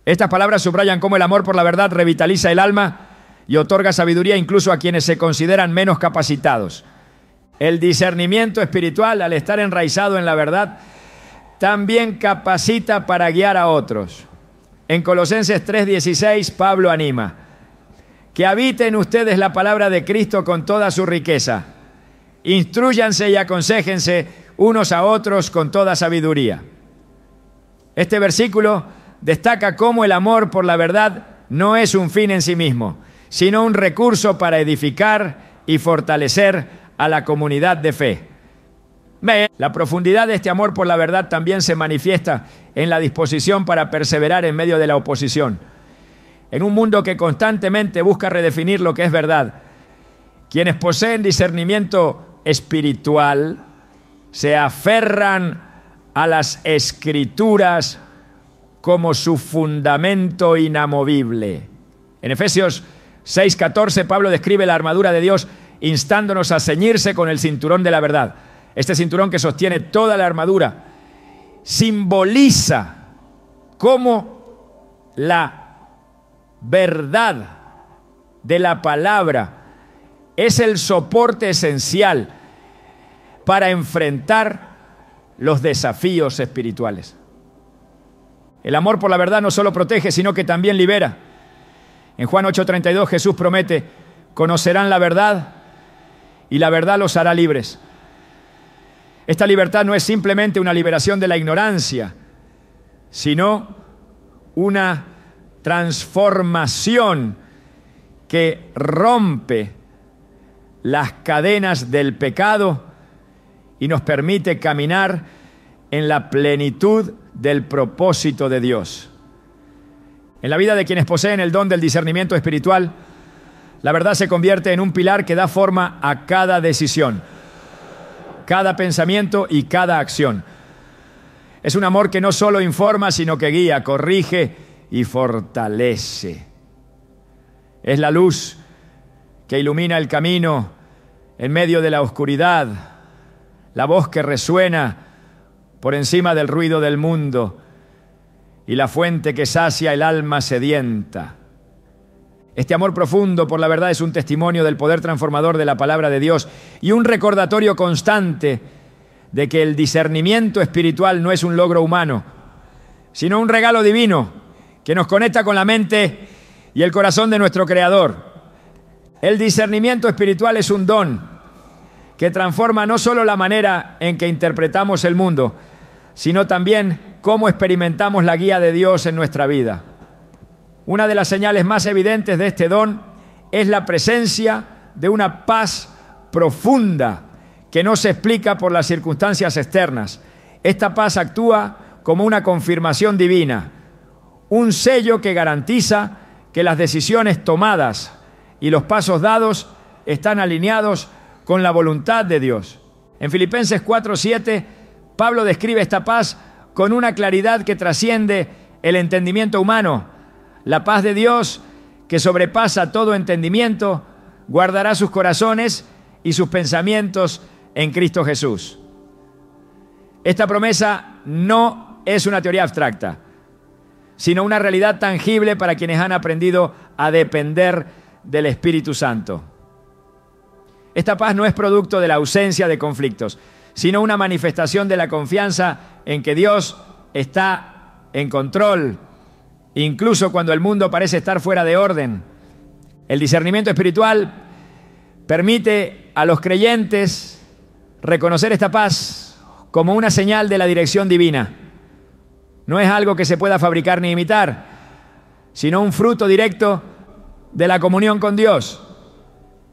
[SPEAKER 1] Estas palabras subrayan cómo el amor por la verdad revitaliza el alma y otorga sabiduría incluso a quienes se consideran menos capacitados. El discernimiento espiritual, al estar enraizado en la verdad, también capacita para guiar a otros. En Colosenses 3:16, Pablo anima: que habite en ustedes la palabra de Cristo con toda su riqueza. Instrúyanse y aconséjense unos a otros con toda sabiduría. Este versículo destaca cómo el amor por la verdad no es un fin en sí mismo, sino un recurso para edificar y fortalecer a la comunidad de fe. La profundidad de este amor por la verdad también se manifiesta en la disposición para perseverar en medio de la oposición. En un mundo que constantemente busca redefinir lo que es verdad, quienes poseen discernimiento espiritual se aferran a las Escrituras como su fundamento inamovible. En Efesios 6:14, Pablo describe la armadura de Dios instándonos a ceñirse con el cinturón de la verdad. Este cinturón que sostiene toda la armadura simboliza cómo la verdad de la palabra es el soporte esencial para enfrentar los desafíos espirituales. El amor por la verdad no solo protege, sino que también libera. En Juan 8:32 Jesús promete: conocerán la verdad y la verdad los hará libres. Esta libertad no es simplemente una liberación de la ignorancia, sino una transformación que rompe las cadenas del pecado y nos permite caminar en la plenitud del propósito de Dios. En la vida de quienes poseen el don del discernimiento espiritual, la verdad se convierte en un pilar que da forma a cada decisión, cada pensamiento y cada acción. Es un amor que no solo informa, sino que guía, corrige y fortalece. Es la luz que ilumina el camino en medio de la oscuridad, la voz que resuena por encima del ruido del mundo y la fuente que sacia el alma sedienta. Este amor profundo por la verdad es un testimonio del poder transformador de la palabra de Dios y un recordatorio constante de que el discernimiento espiritual no es un logro humano, sino un regalo divino que nos conecta con la mente y el corazón de nuestro Creador. El discernimiento espiritual es un don que transforma no solo la manera en que interpretamos el mundo, sino también cómo experimentamos la guía de Dios en nuestra vida. Una de las señales más evidentes de este don es la presencia de una paz profunda que no se explica por las circunstancias externas. Esta paz actúa como una confirmación divina, un sello que garantiza que las decisiones tomadas y los pasos dados están alineados con la voluntad de Dios. En Filipenses 4:7, Pablo describe esta paz con una claridad que trasciende el entendimiento humano. La paz de Dios, que sobrepasa todo entendimiento, guardará sus corazones y sus pensamientos en Cristo Jesús. Esta promesa no es una teoría abstracta, sino una realidad tangible para quienes han aprendido a depender del Espíritu Santo. Esta paz no es producto de la ausencia de conflictos, sino una manifestación de la confianza en que Dios está en control, incluso cuando el mundo parece estar fuera de orden. El discernimiento espiritual permite a los creyentes reconocer esta paz como una señal de la dirección divina. No es algo que se pueda fabricar ni imitar, sino un fruto directo de la comunión con Dios.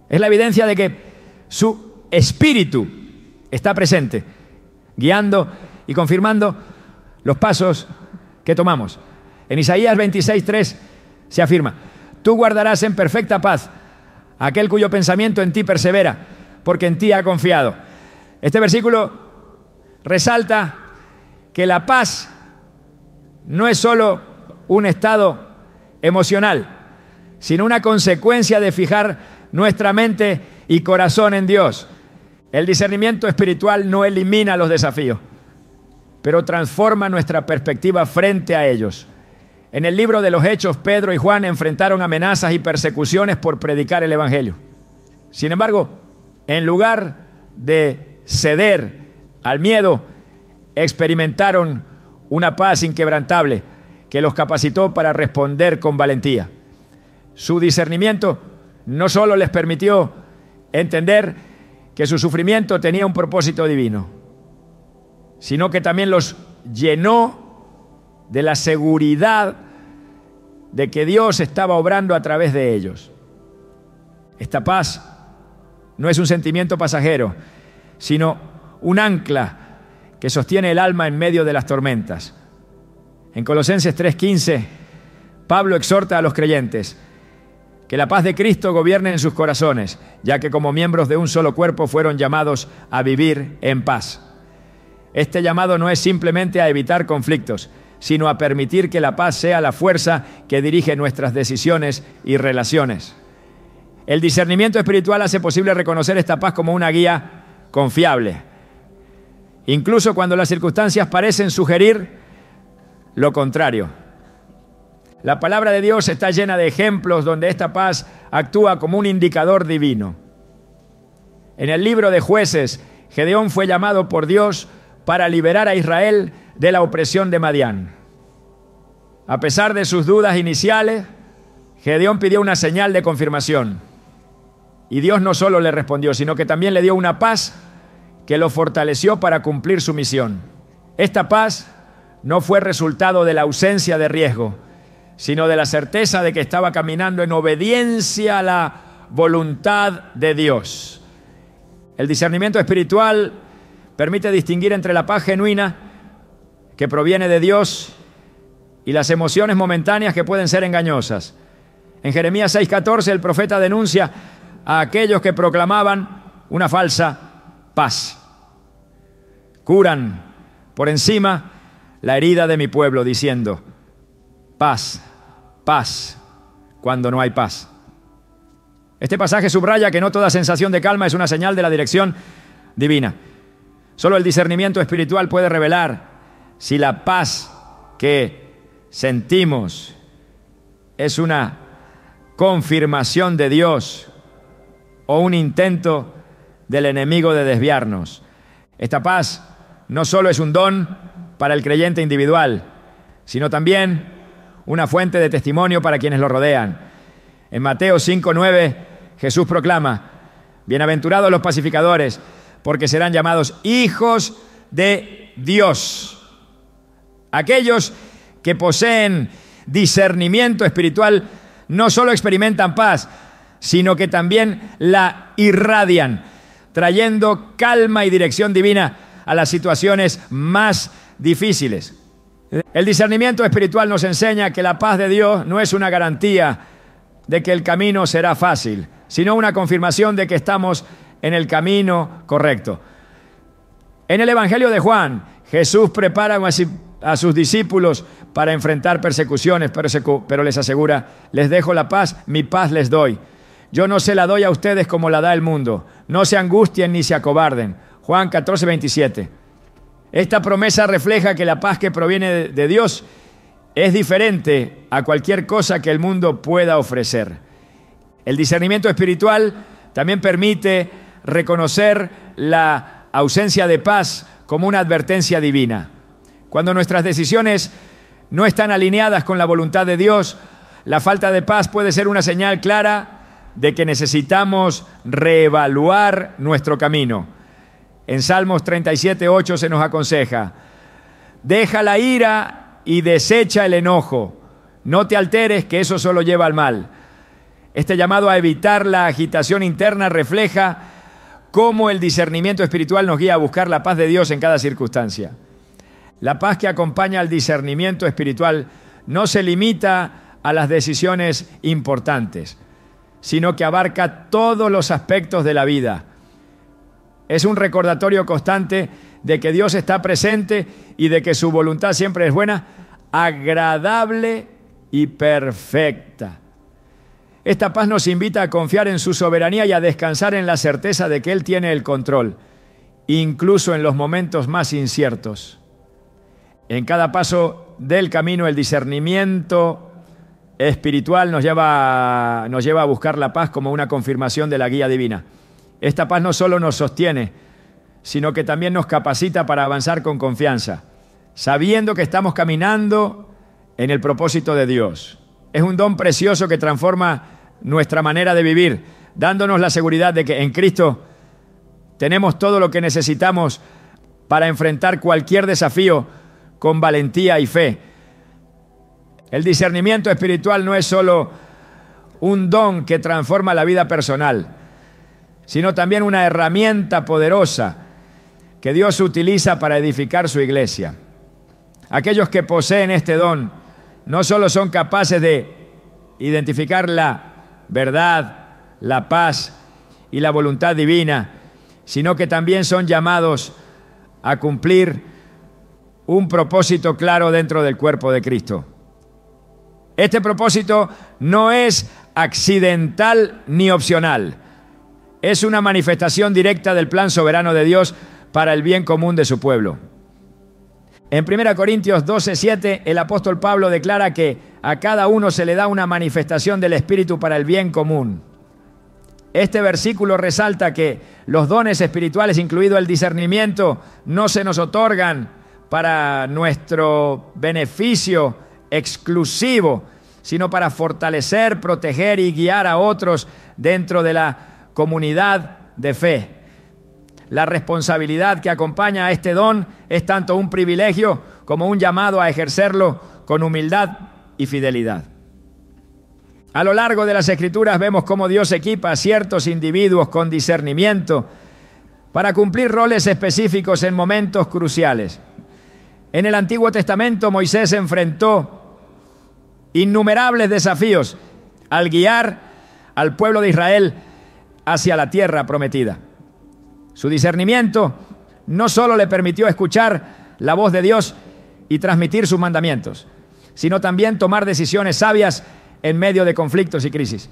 [SPEAKER 1] Es la evidencia de que su Espíritu está presente, guiando y confirmando los pasos que tomamos. En Isaías 26:3 se afirma: tú guardarás en perfecta paz a aquel cuyo pensamiento en ti persevera, porque en ti ha confiado. Este versículo resalta que la paz no es solo un estado emocional, sino una consecuencia de fijar nuestra mente y corazón en Dios. El discernimiento espiritual no elimina los desafíos, pero transforma nuestra perspectiva frente a ellos. En el libro de los Hechos, Pedro y Juan enfrentaron amenazas y persecuciones por predicar el Evangelio. Sin embargo, en lugar de ceder al miedo, experimentaron una paz inquebrantable que los capacitó para responder con valentía. Su discernimiento no solo les permitió entender que su sufrimiento tenía un propósito divino, sino que también los llenó de la seguridad de que Dios estaba obrando a través de ellos. Esta paz no es un sentimiento pasajero, sino un ancla que sostiene el alma en medio de las tormentas. En Colosenses 3:15, Pablo exhorta a los creyentes que la paz de Cristo gobierne en sus corazones, ya que como miembros de un solo cuerpo fueron llamados a vivir en paz. Este llamado no es simplemente a evitar conflictos, sino a permitir que la paz sea la fuerza que dirige nuestras decisiones y relaciones. El discernimiento espiritual hace posible reconocer esta paz como una guía confiable, incluso cuando las circunstancias parecen sugerir lo contrario. La palabra de Dios está llena de ejemplos donde esta paz actúa como un indicador divino. En el libro de Jueces, Gedeón fue llamado por Dios para liberar a Israel de la opresión de Madián. A pesar de sus dudas iniciales, Gedeón pidió una señal de confirmación. Y Dios no solo le respondió, sino que también le dio una paz que lo fortaleció para cumplir su misión. Esta paz no fue resultado de la ausencia de riesgo, sino de la certeza de que estaba caminando en obediencia a la voluntad de Dios. El discernimiento espiritual permite distinguir entre la paz genuina que proviene de Dios y las emociones momentáneas que pueden ser engañosas. En Jeremías 6:14 el profeta denuncia a aquellos que proclamaban una falsa paz. Curan por encima la herida de mi pueblo diciendo: paz, paz, cuando no hay paz. Este pasaje subraya que no toda sensación de calma es una señal de la dirección divina. Solo el discernimiento espiritual puede revelar si la paz que sentimos es una confirmación de Dios o un intento del enemigo de desviarnos. Esta paz no solo es un don para el creyente individual, sino también una fuente de testimonio para quienes lo rodean. En Mateo 5:9, Jesús proclama: bienaventurados los pacificadores, porque serán llamados hijos de Dios. Aquellos que poseen discernimiento espiritual no solo experimentan paz, sino que también la irradian, trayendo calma y dirección divina a las situaciones más difíciles. El discernimiento espiritual nos enseña que la paz de Dios no es una garantía de que el camino será fácil, sino una confirmación de que estamos en el camino correcto. En el Evangelio de Juan, Jesús prepara a sus discípulos para enfrentar persecuciones, pero les asegura: les dejo la paz, mi paz les doy. Yo no se la doy a ustedes como la da el mundo. No se angustien ni se acobarden. Juan 14:27. Esta promesa refleja que la paz que proviene de Dios es diferente a cualquier cosa que el mundo pueda ofrecer. El discernimiento espiritual también permite reconocer la ausencia de paz como una advertencia divina. Cuando nuestras decisiones no están alineadas con la voluntad de Dios, la falta de paz puede ser una señal clara de que necesitamos reevaluar nuestro camino. En Salmos 37:8 se nos aconseja: deja la ira y desecha el enojo. No te alteres, que eso solo lleva al mal. Este llamado a evitar la agitación interna refleja cómo el discernimiento espiritual nos guía a buscar la paz de Dios en cada circunstancia. La paz que acompaña al discernimiento espiritual no se limita a las decisiones importantes, sino que abarca todos los aspectos de la vida. Es un recordatorio constante de que Dios está presente y de que su voluntad siempre es buena, agradable y perfecta. Esta paz nos invita a confiar en su soberanía y a descansar en la certeza de que Él tiene el control, incluso en los momentos más inciertos. En cada paso del camino, el discernimiento espiritual nos lleva a buscar la paz como una confirmación de la guía divina. Esta paz no solo nos sostiene, sino que también nos capacita para avanzar con confianza, sabiendo que estamos caminando en el propósito de Dios. Es un don precioso que transforma nuestra manera de vivir, dándonos la seguridad de que en Cristo tenemos todo lo que necesitamos para enfrentar cualquier desafío con valentía y fe. El discernimiento espiritual no es solo un don que transforma la vida personal, sino también una herramienta poderosa que Dios utiliza para edificar su iglesia. Aquellos que poseen este don no solo son capaces de identificar la verdad, la paz y la voluntad divina, sino que también son llamados a cumplir un propósito claro dentro del cuerpo de Cristo. Este propósito no es accidental ni opcional. Es una manifestación directa del plan soberano de Dios para el bien común de su pueblo. En 1 Corintios 12:7, el apóstol Pablo declara que a cada uno se le da una manifestación del Espíritu para el bien común. Este versículo resalta que los dones espirituales, incluido el discernimiento, no se nos otorgan para nuestro beneficio exclusivo, sino para fortalecer, proteger y guiar a otros dentro de la comunidad de fe. La responsabilidad que acompaña a este don es tanto un privilegio como un llamado a ejercerlo con humildad y fidelidad. A lo largo de las Escrituras vemos cómo Dios equipa a ciertos individuos con discernimiento para cumplir roles específicos en momentos cruciales. En el Antiguo Testamento Moisés enfrentó innumerables desafíos al guiar al pueblo de Israel hacia la tierra prometida. Su discernimiento no solo le permitió escuchar la voz de Dios y transmitir sus mandamientos, sino también tomar decisiones sabias en medio de conflictos y crisis.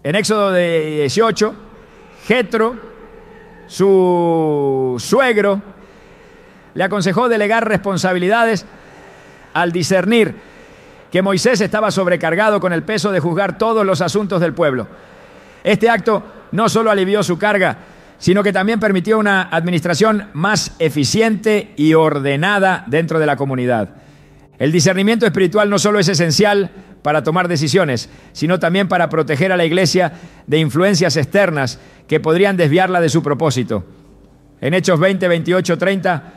[SPEAKER 1] En Éxodo 18, Jetro, su suegro, le aconsejó delegar responsabilidades al discernir que Moisés estaba sobrecargado con el peso de juzgar todos los asuntos del pueblo. Este acto no solo alivió su carga, sino que también permitió una administración más eficiente y ordenada dentro de la comunidad. El discernimiento espiritual no solo es esencial para tomar decisiones, sino también para proteger a la iglesia de influencias externas que podrían desviarla de su propósito. En Hechos 20, 28, 30,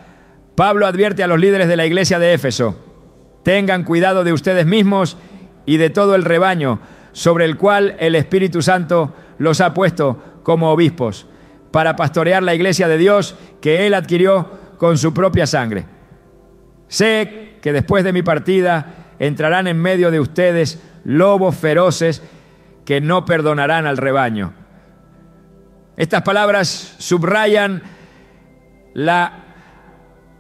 [SPEAKER 1] Pablo advierte a los líderes de la iglesia de Éfeso: tengan cuidado de ustedes mismos y de todo el rebaño sobre el cual el Espíritu Santo los ha puesto como obispos, para pastorear la iglesia de Dios que Él adquirió con su propia sangre. Sé que después de mi partida entrarán en medio de ustedes lobos feroces que no perdonarán al rebaño. Estas palabras subrayan la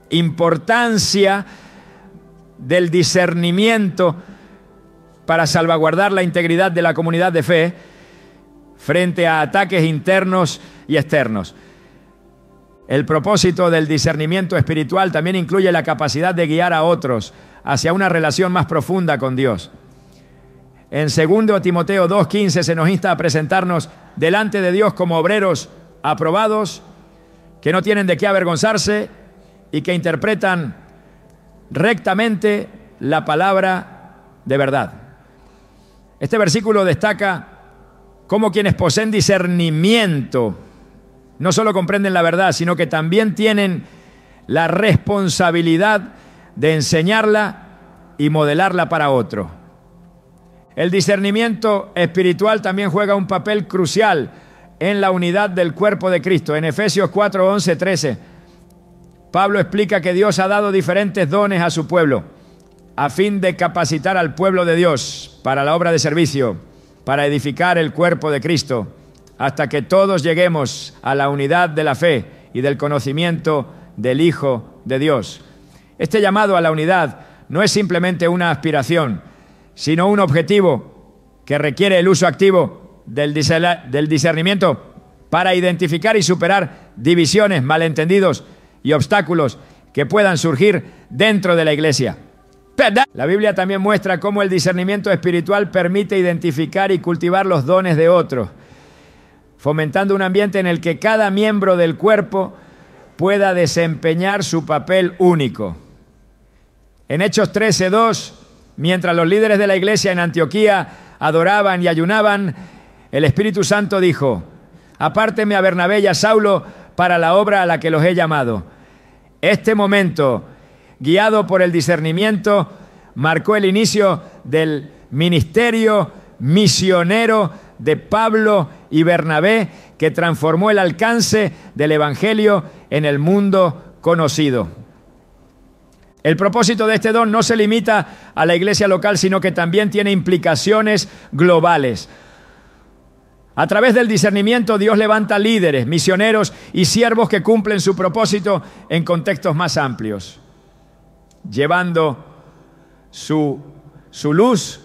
[SPEAKER 1] importancia del discernimiento para salvaguardar la integridad de la comunidad de fe frente a ataques internos y externos. El propósito del discernimiento espiritual también incluye la capacidad de guiar a otros hacia una relación más profunda con Dios. En 2 Timoteo 2:15 se nos insta a presentarnos delante de Dios como obreros aprobados, que no tienen de qué avergonzarse y que interpretan rectamente la palabra de verdad. Este versículo destaca cómo quienes poseen discernimiento no solo comprenden la verdad, sino que también tienen la responsabilidad de enseñarla y modelarla para otro. El discernimiento espiritual también juega un papel crucial en la unidad del cuerpo de Cristo. En Efesios 4, 11, 13, Pablo explica que Dios ha dado diferentes dones a su pueblo a fin de capacitar al pueblo de Dios para la obra de servicio, para edificar el cuerpo de Cristo, hasta que todos lleguemos a la unidad de la fe y del conocimiento del Hijo de Dios. Este llamado a la unidad no es simplemente una aspiración, sino un objetivo que requiere el uso activo del discernimiento para identificar y superar divisiones, malentendidos y obstáculos que puedan surgir dentro de la iglesia. La Biblia también muestra cómo el discernimiento espiritual permite identificar y cultivar los dones de otros, fomentando un ambiente en el que cada miembro del cuerpo pueda desempeñar su papel único. En Hechos 13:2, mientras los líderes de la iglesia en Antioquía adoraban y ayunaban, el Espíritu Santo dijo: apártenme a Bernabé y a Saulo para la obra a la que los he llamado. Este momento, guiado por el discernimiento, marcó el inicio del ministerio misionero de Pablo y Bernabé, que transformó el alcance del evangelio en el mundo conocido. El propósito de este don no se limita a la iglesia local, sino que también tiene implicaciones globales. A través del discernimiento, Dios levanta líderes, misioneros y siervos que cumplen su propósito en contextos más amplios, llevando su luz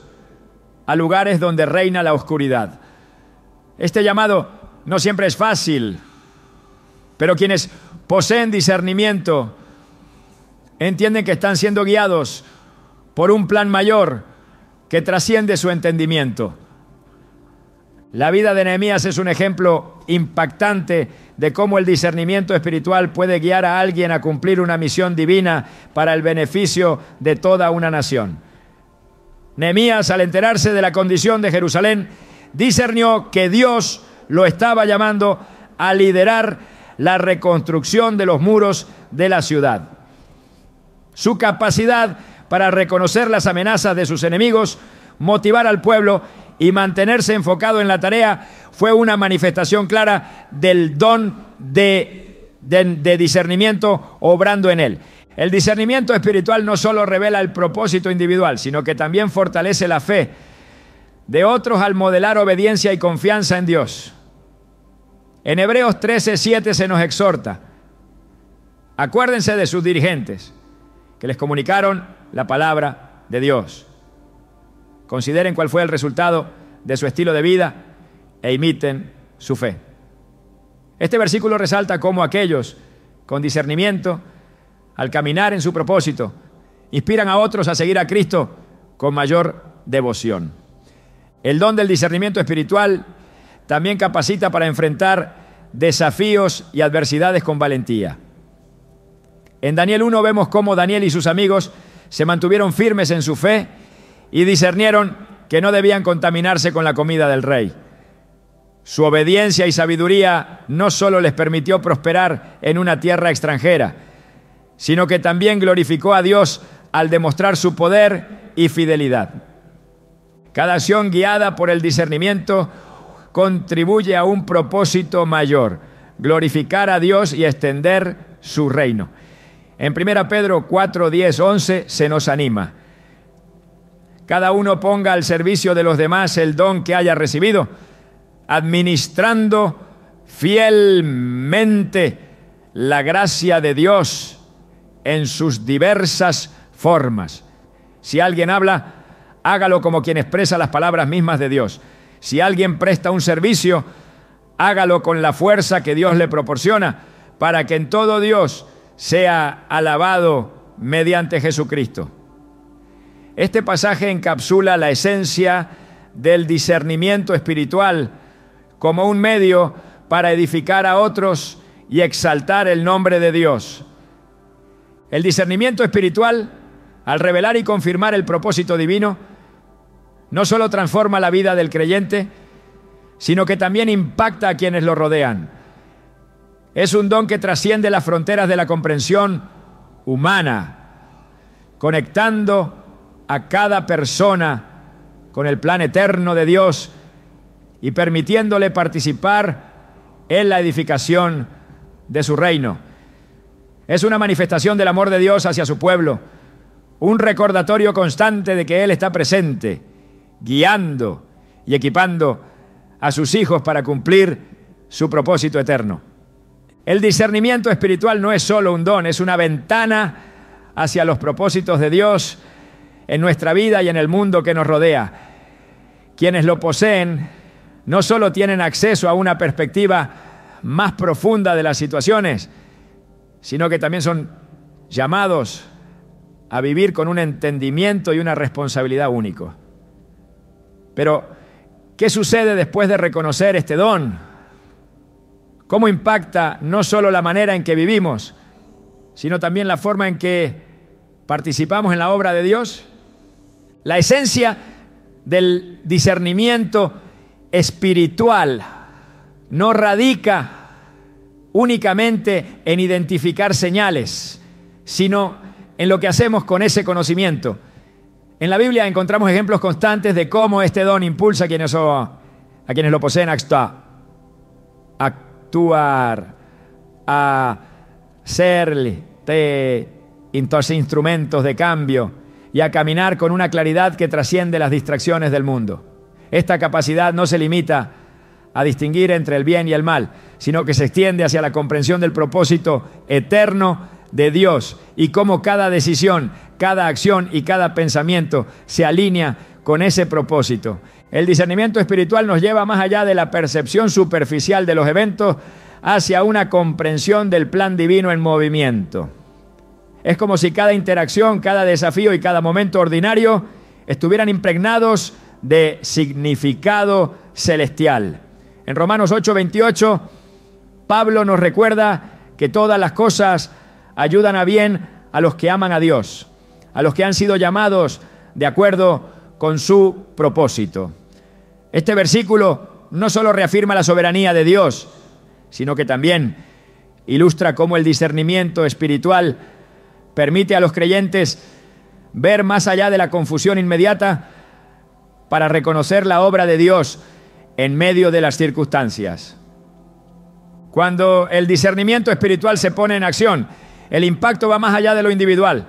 [SPEAKER 1] a lugares donde reina la oscuridad. Este llamado no siempre es fácil, pero quienes poseen discernimiento entienden que están siendo guiados por un plan mayor que trasciende su entendimiento. La vida de Nehemías es un ejemplo impactante de cómo el discernimiento espiritual puede guiar a alguien a cumplir una misión divina para el beneficio de toda una nación. Nehemías, al enterarse de la condición de Jerusalén, discernió que Dios lo estaba llamando a liderar la reconstrucción de los muros de la ciudad. Su capacidad para reconocer las amenazas de sus enemigos, motivar al pueblo y mantenerse enfocado en la tarea fue una manifestación clara del don de discernimiento obrando en él. El discernimiento espiritual no solo revela el propósito individual, sino que también fortalece la fe de otros al modelar obediencia y confianza en Dios. En Hebreos 13:7 se nos exhorta: acuérdense de sus dirigentes, que les comunicaron la palabra de Dios. Consideren cuál fue el resultado de su estilo de vida e imiten su fe. Este versículo resalta cómo aquellos con discernimiento, al caminar en su propósito, inspiran a otros a seguir a Cristo con mayor devoción. El don del discernimiento espiritual también capacita para enfrentar desafíos y adversidades con valentía. En Daniel 1 vemos cómo Daniel y sus amigos se mantuvieron firmes en su fe y discernieron que no debían contaminarse con la comida del rey. Su obediencia y sabiduría no solo les permitió prosperar en una tierra extranjera, sino que también glorificó a Dios al demostrar su poder y fidelidad. Cada acción guiada por el discernimiento contribuye a un propósito mayor: glorificar a Dios y extender su reino. En 1 Pedro 4, 10, 11 se nos anima: cada uno ponga al servicio de los demás el don que haya recibido, administrando fielmente la gracia de Dios en sus diversas formas. Si alguien habla, hágalo como quien expresa las palabras mismas de Dios. Si alguien presta un servicio, hágalo con la fuerza que Dios le proporciona, para que en todo Dios sea alabado mediante Jesucristo. Este pasaje encapsula la esencia del discernimiento espiritual como un medio para edificar a otros y exaltar el nombre de Dios. El discernimiento espiritual, al revelar y confirmar el propósito divino, no solo transforma la vida del creyente, sino que también impacta a quienes lo rodean. Es un don que trasciende las fronteras de la comprensión humana, conectando a cada persona con el plan eterno de Dios y permitiéndole participar en la edificación de su reino. Es una manifestación del amor de Dios hacia su pueblo, un recordatorio constante de que Él está presente, guiando y equipando a sus hijos para cumplir su propósito eterno. El discernimiento espiritual no es solo un don, es una ventana hacia los propósitos de Dios en nuestra vida y en el mundo que nos rodea. Quienes lo poseen no solo tienen acceso a una perspectiva más profunda de las situaciones, sino que también son llamados a vivir con un entendimiento y una responsabilidad único. Pero, ¿qué sucede después de reconocer este don? ¿Cómo impacta no solo la manera en que vivimos, sino también la forma en que participamos en la obra de Dios? La esencia del discernimiento espiritual no radica únicamente en identificar señales, sino en lo que hacemos con ese conocimiento. En la Biblia encontramos ejemplos constantes de cómo este don impulsa a quienes lo poseen a actuar, a ser instrumentos de cambio y a caminar con una claridad que trasciende las distracciones del mundo. Esta capacidad no se limita a distinguir entre el bien y el mal, sino que se extiende hacia la comprensión del propósito eterno de Dios y cómo cada decisión, cada acción y cada pensamiento se alinea con ese propósito. El discernimiento espiritual nos lleva más allá de la percepción superficial de los eventos hacia una comprensión del plan divino en movimiento. Es como si cada interacción, cada desafío y cada momento ordinario estuvieran impregnados de significado celestial. En Romanos 8:28, Pablo nos recuerda que todas las cosas ayudan a bien a los que aman a Dios, a los que han sido llamados de acuerdo con su propósito. Este versículo no solo reafirma la soberanía de Dios, sino que también ilustra cómo el discernimiento espiritual permite a los creyentes ver más allá de la confusión inmediata para reconocer la obra de Dios en medio de las circunstancias. Cuando el discernimiento espiritual se pone en acción, El impacto va más allá de lo individual.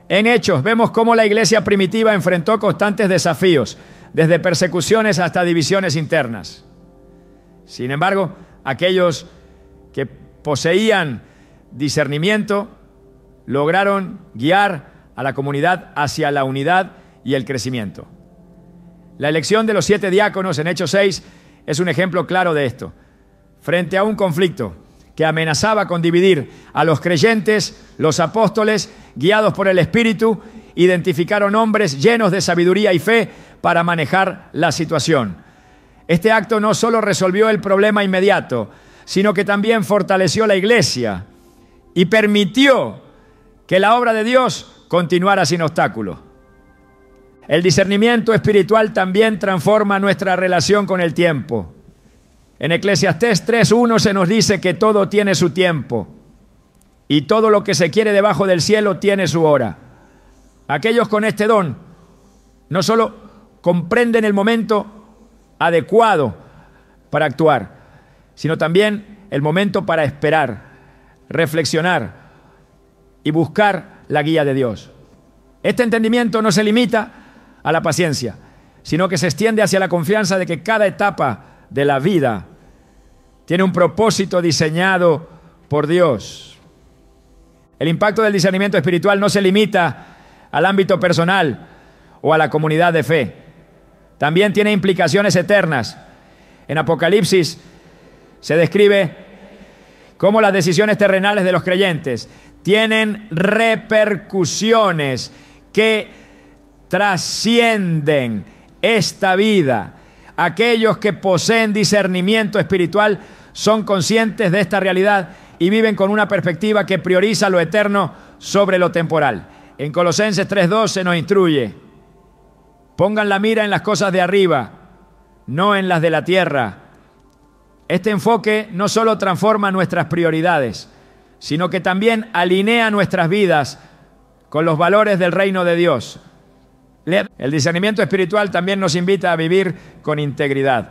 [SPEAKER 1] En Hechos vemos cómo la iglesia primitiva enfrentó constantes desafíos, desde persecuciones hasta divisiones internas. Sin embargo, aquellos que poseían discernimiento lograron guiar a la comunidad hacia la unidad y el crecimiento. La elección de los 7 diáconos en Hechos 6 es un ejemplo claro de esto. Frente a un conflicto que amenazaba con dividir a los creyentes, los apóstoles, guiados por el Espíritu, identificaron hombres llenos de sabiduría y fe para manejar la situación. Este acto no solo resolvió el problema inmediato, sino que también fortaleció la iglesia y permitió que la obra de Dios continuara sin obstáculos. El discernimiento espiritual también transforma nuestra relación con el tiempo. En Eclesiastés 3:1 se nos dice que todo tiene su tiempo y todo lo que se quiere debajo del cielo tiene su hora. Aquellos con este don no solo comprenden el momento adecuado para actuar, sino también el momento para esperar, reflexionar y buscar la guía de Dios. Este entendimiento no se limita a la paciencia, sino que se extiende hacia la confianza de que cada etapa de la vida tiene un propósito diseñado por Dios. El impacto del discernimiento espiritual no se limita al ámbito personal o a la comunidad de fe. También tiene implicaciones eternas. En Apocalipsis se describe cómo las decisiones terrenales de los creyentes tienen repercusiones que trascienden esta vida. Aquellos que poseen discernimiento espiritual son conscientes de esta realidad y viven con una perspectiva que prioriza lo eterno sobre lo temporal. En Colosenses 3:2 se nos instruye: pongan la mira en las cosas de arriba, no en las de la tierra. Este enfoque no solo transforma nuestras prioridades, sino que también alinea nuestras vidas con los valores del reino de Dios. El discernimiento espiritual también nos invita a vivir con integridad.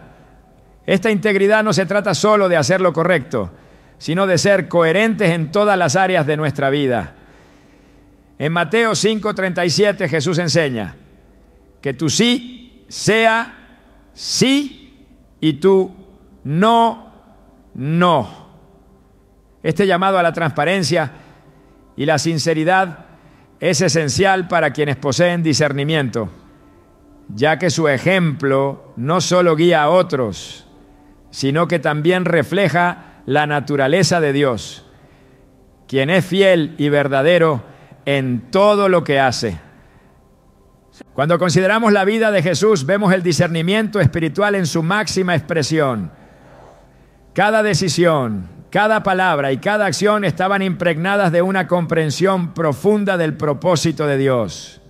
[SPEAKER 1] Esta integridad no se trata solo de hacer lo correcto, sino de ser coherentes en todas las áreas de nuestra vida. En Mateo 5:37 Jesús enseña que tu sí sea sí y tu no, no. Este llamado a la transparencia y la sinceridad es esencial para quienes poseen discernimiento, ya que su ejemplo no solo guía a otros, sino que también refleja la naturaleza de Dios, quien es fiel y verdadero en todo lo que hace. Cuando consideramos la vida de Jesús, vemos el discernimiento espiritual en su máxima expresión. Cada decisión, cada palabra y cada acción estaban impregnadas de una comprensión profunda del propósito de Dios.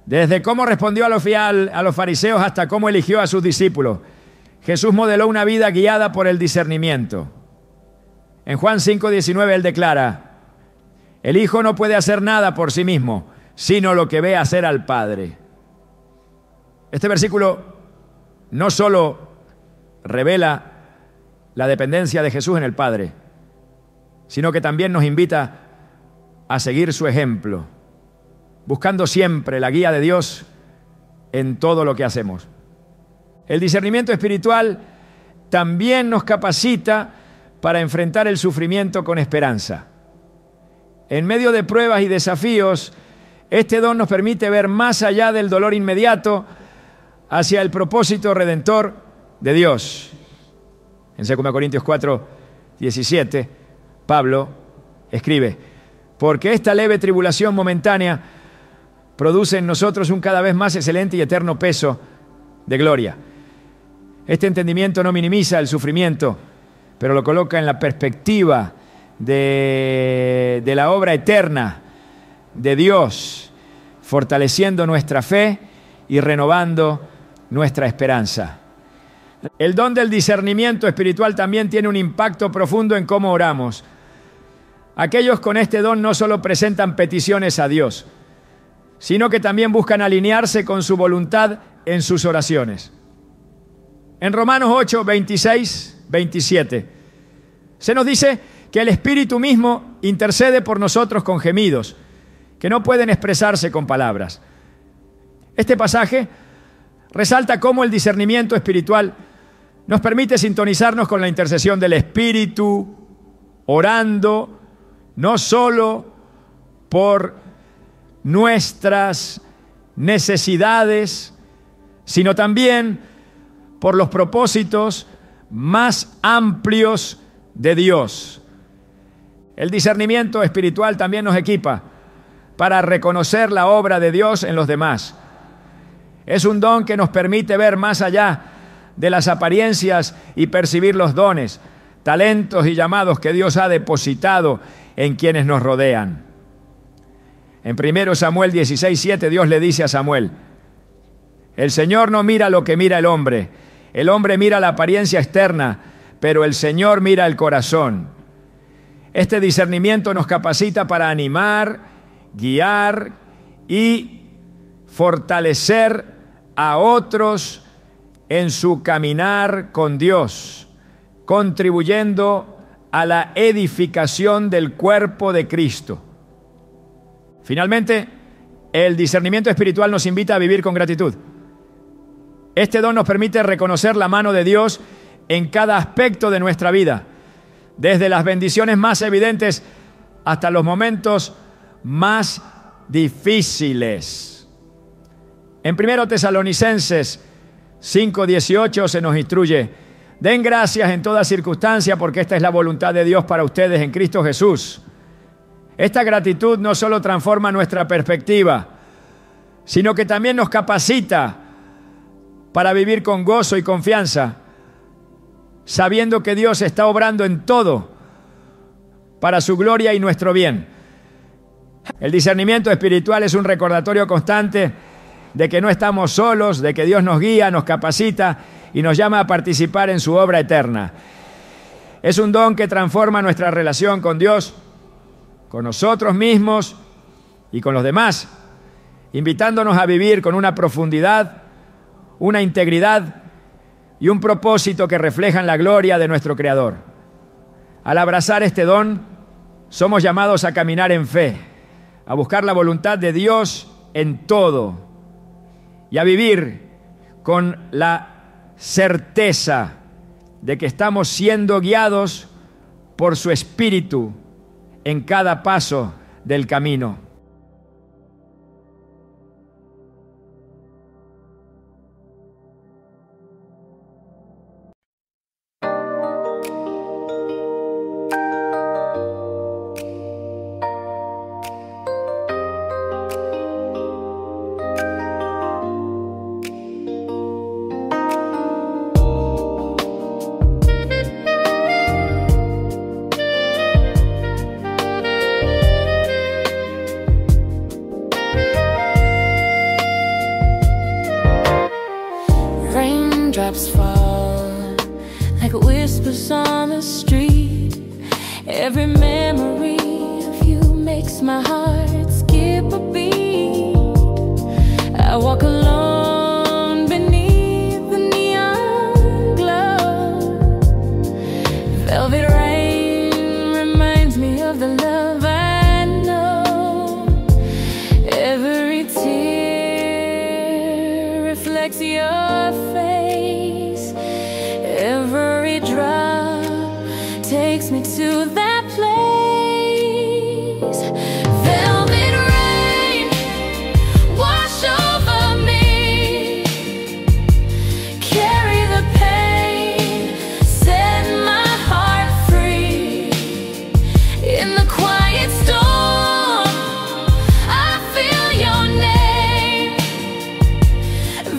[SPEAKER 1] Desde cómo respondió a los fariseos hasta cómo eligió a sus discípulos, Jesús modeló una vida guiada por el discernimiento. En Juan 5:19 él declara: el Hijo no puede hacer nada por sí mismo, sino lo que ve hacer al Padre. Este versículo no solo revela la dependencia de Jesús en el Padre, sino que también nos invita a seguir su ejemplo, buscando siempre la guía de Dios en todo lo que hacemos. El discernimiento espiritual también nos capacita para enfrentar el sufrimiento con esperanza. En medio de pruebas y desafíos, este don nos permite ver más allá del dolor inmediato hacia el propósito redentor de Dios. En 2 Corintios 4:17, Pablo escribe: porque esta leve tribulación momentánea produce en nosotros un cada vez más excelente y eterno peso de gloria. Este entendimiento no minimiza el sufrimiento, pero lo coloca en la perspectiva de la obra eterna de Dios, fortaleciendo nuestra fe y renovando nuestra esperanza. El don del discernimiento espiritual también tiene un impacto profundo en cómo oramos. Aquellos con este don no solo presentan peticiones a Dios, sino que también buscan alinearse con su voluntad en sus oraciones. En Romanos 8:26-27 se nos dice que el Espíritu mismo intercede por nosotros con gemidos que no pueden expresarse con palabras. Este pasaje resalta cómo el discernimiento espiritual nos permite sintonizarnos con la intercesión del Espíritu, orando no solo por nuestras necesidades, sino también por los propósitos más amplios de Dios. El discernimiento espiritual también nos equipa para reconocer la obra de Dios en los demás. Es un don que nos permite ver más allá de las apariencias y percibir los dones, talentos y llamados que Dios ha depositado en quienes nos rodean. En 1 Samuel 16:7 Dios le dice a Samuel: el Señor no mira lo que mira el hombre mira la apariencia externa, pero el Señor mira el corazón. Este discernimiento nos capacita para animar, guiar y fortalecer a otros en su caminar con Dios, contribuyendo a la edificación del cuerpo de Cristo. Finalmente, el discernimiento espiritual nos invita a vivir con gratitud. Este don nos permite reconocer la mano de Dios en cada aspecto de nuestra vida, desde las bendiciones más evidentes hasta los momentos más difíciles. En 1 Tesalonicenses 5:18 se nos instruye: den gracias en toda circunstancia, porque esta es la voluntad de Dios para ustedes en Cristo Jesús. Esta gratitud no solo transforma nuestra perspectiva, sino que también nos capacita para vivir con gozo y confianza, sabiendo que Dios está obrando en todo para su gloria y nuestro bien. El discernimiento espiritual es un recordatorio constante de que no estamos solos, de que Dios nos guía, nos capacita y nos llama a participar en su obra eterna. Es un don que transforma nuestra relación con Dios, con nosotros mismos y con los demás, invitándonos a vivir con una profundidad, una integridad y un propósito que reflejan la gloria de nuestro Creador. Al abrazar este don, somos llamados a caminar en fe, a buscar la voluntad de Dios en todo y a vivir con la certeza de que estamos siendo guiados por su Espíritu en cada paso del camino.
[SPEAKER 2] Raindrops fall like whispers on the street. Every memory of you makes my heart skip a beat. I walk alone beneath the neon glow. Velvet rain reminds me of the love I know. Every tear reflects your face. Every drop takes me to that place. Velvet rain, wash over me. Carry the pain, set my heart free. In the quiet storm, I feel your name.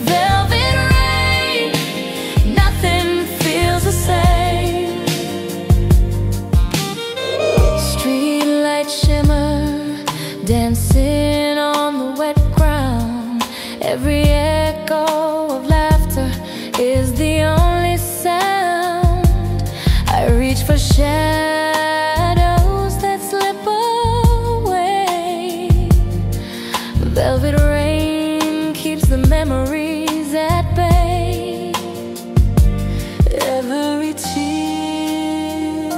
[SPEAKER 2] Velvet rain, nothing feels the same. Streetlight shimmer, dancing on the wet ground. Every echo of laughter is the only sound. I reach for shadows that slip away. Velvet rain keeps the memories at bay. Every tear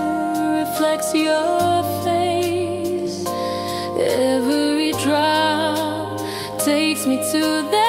[SPEAKER 2] reflects your face. to the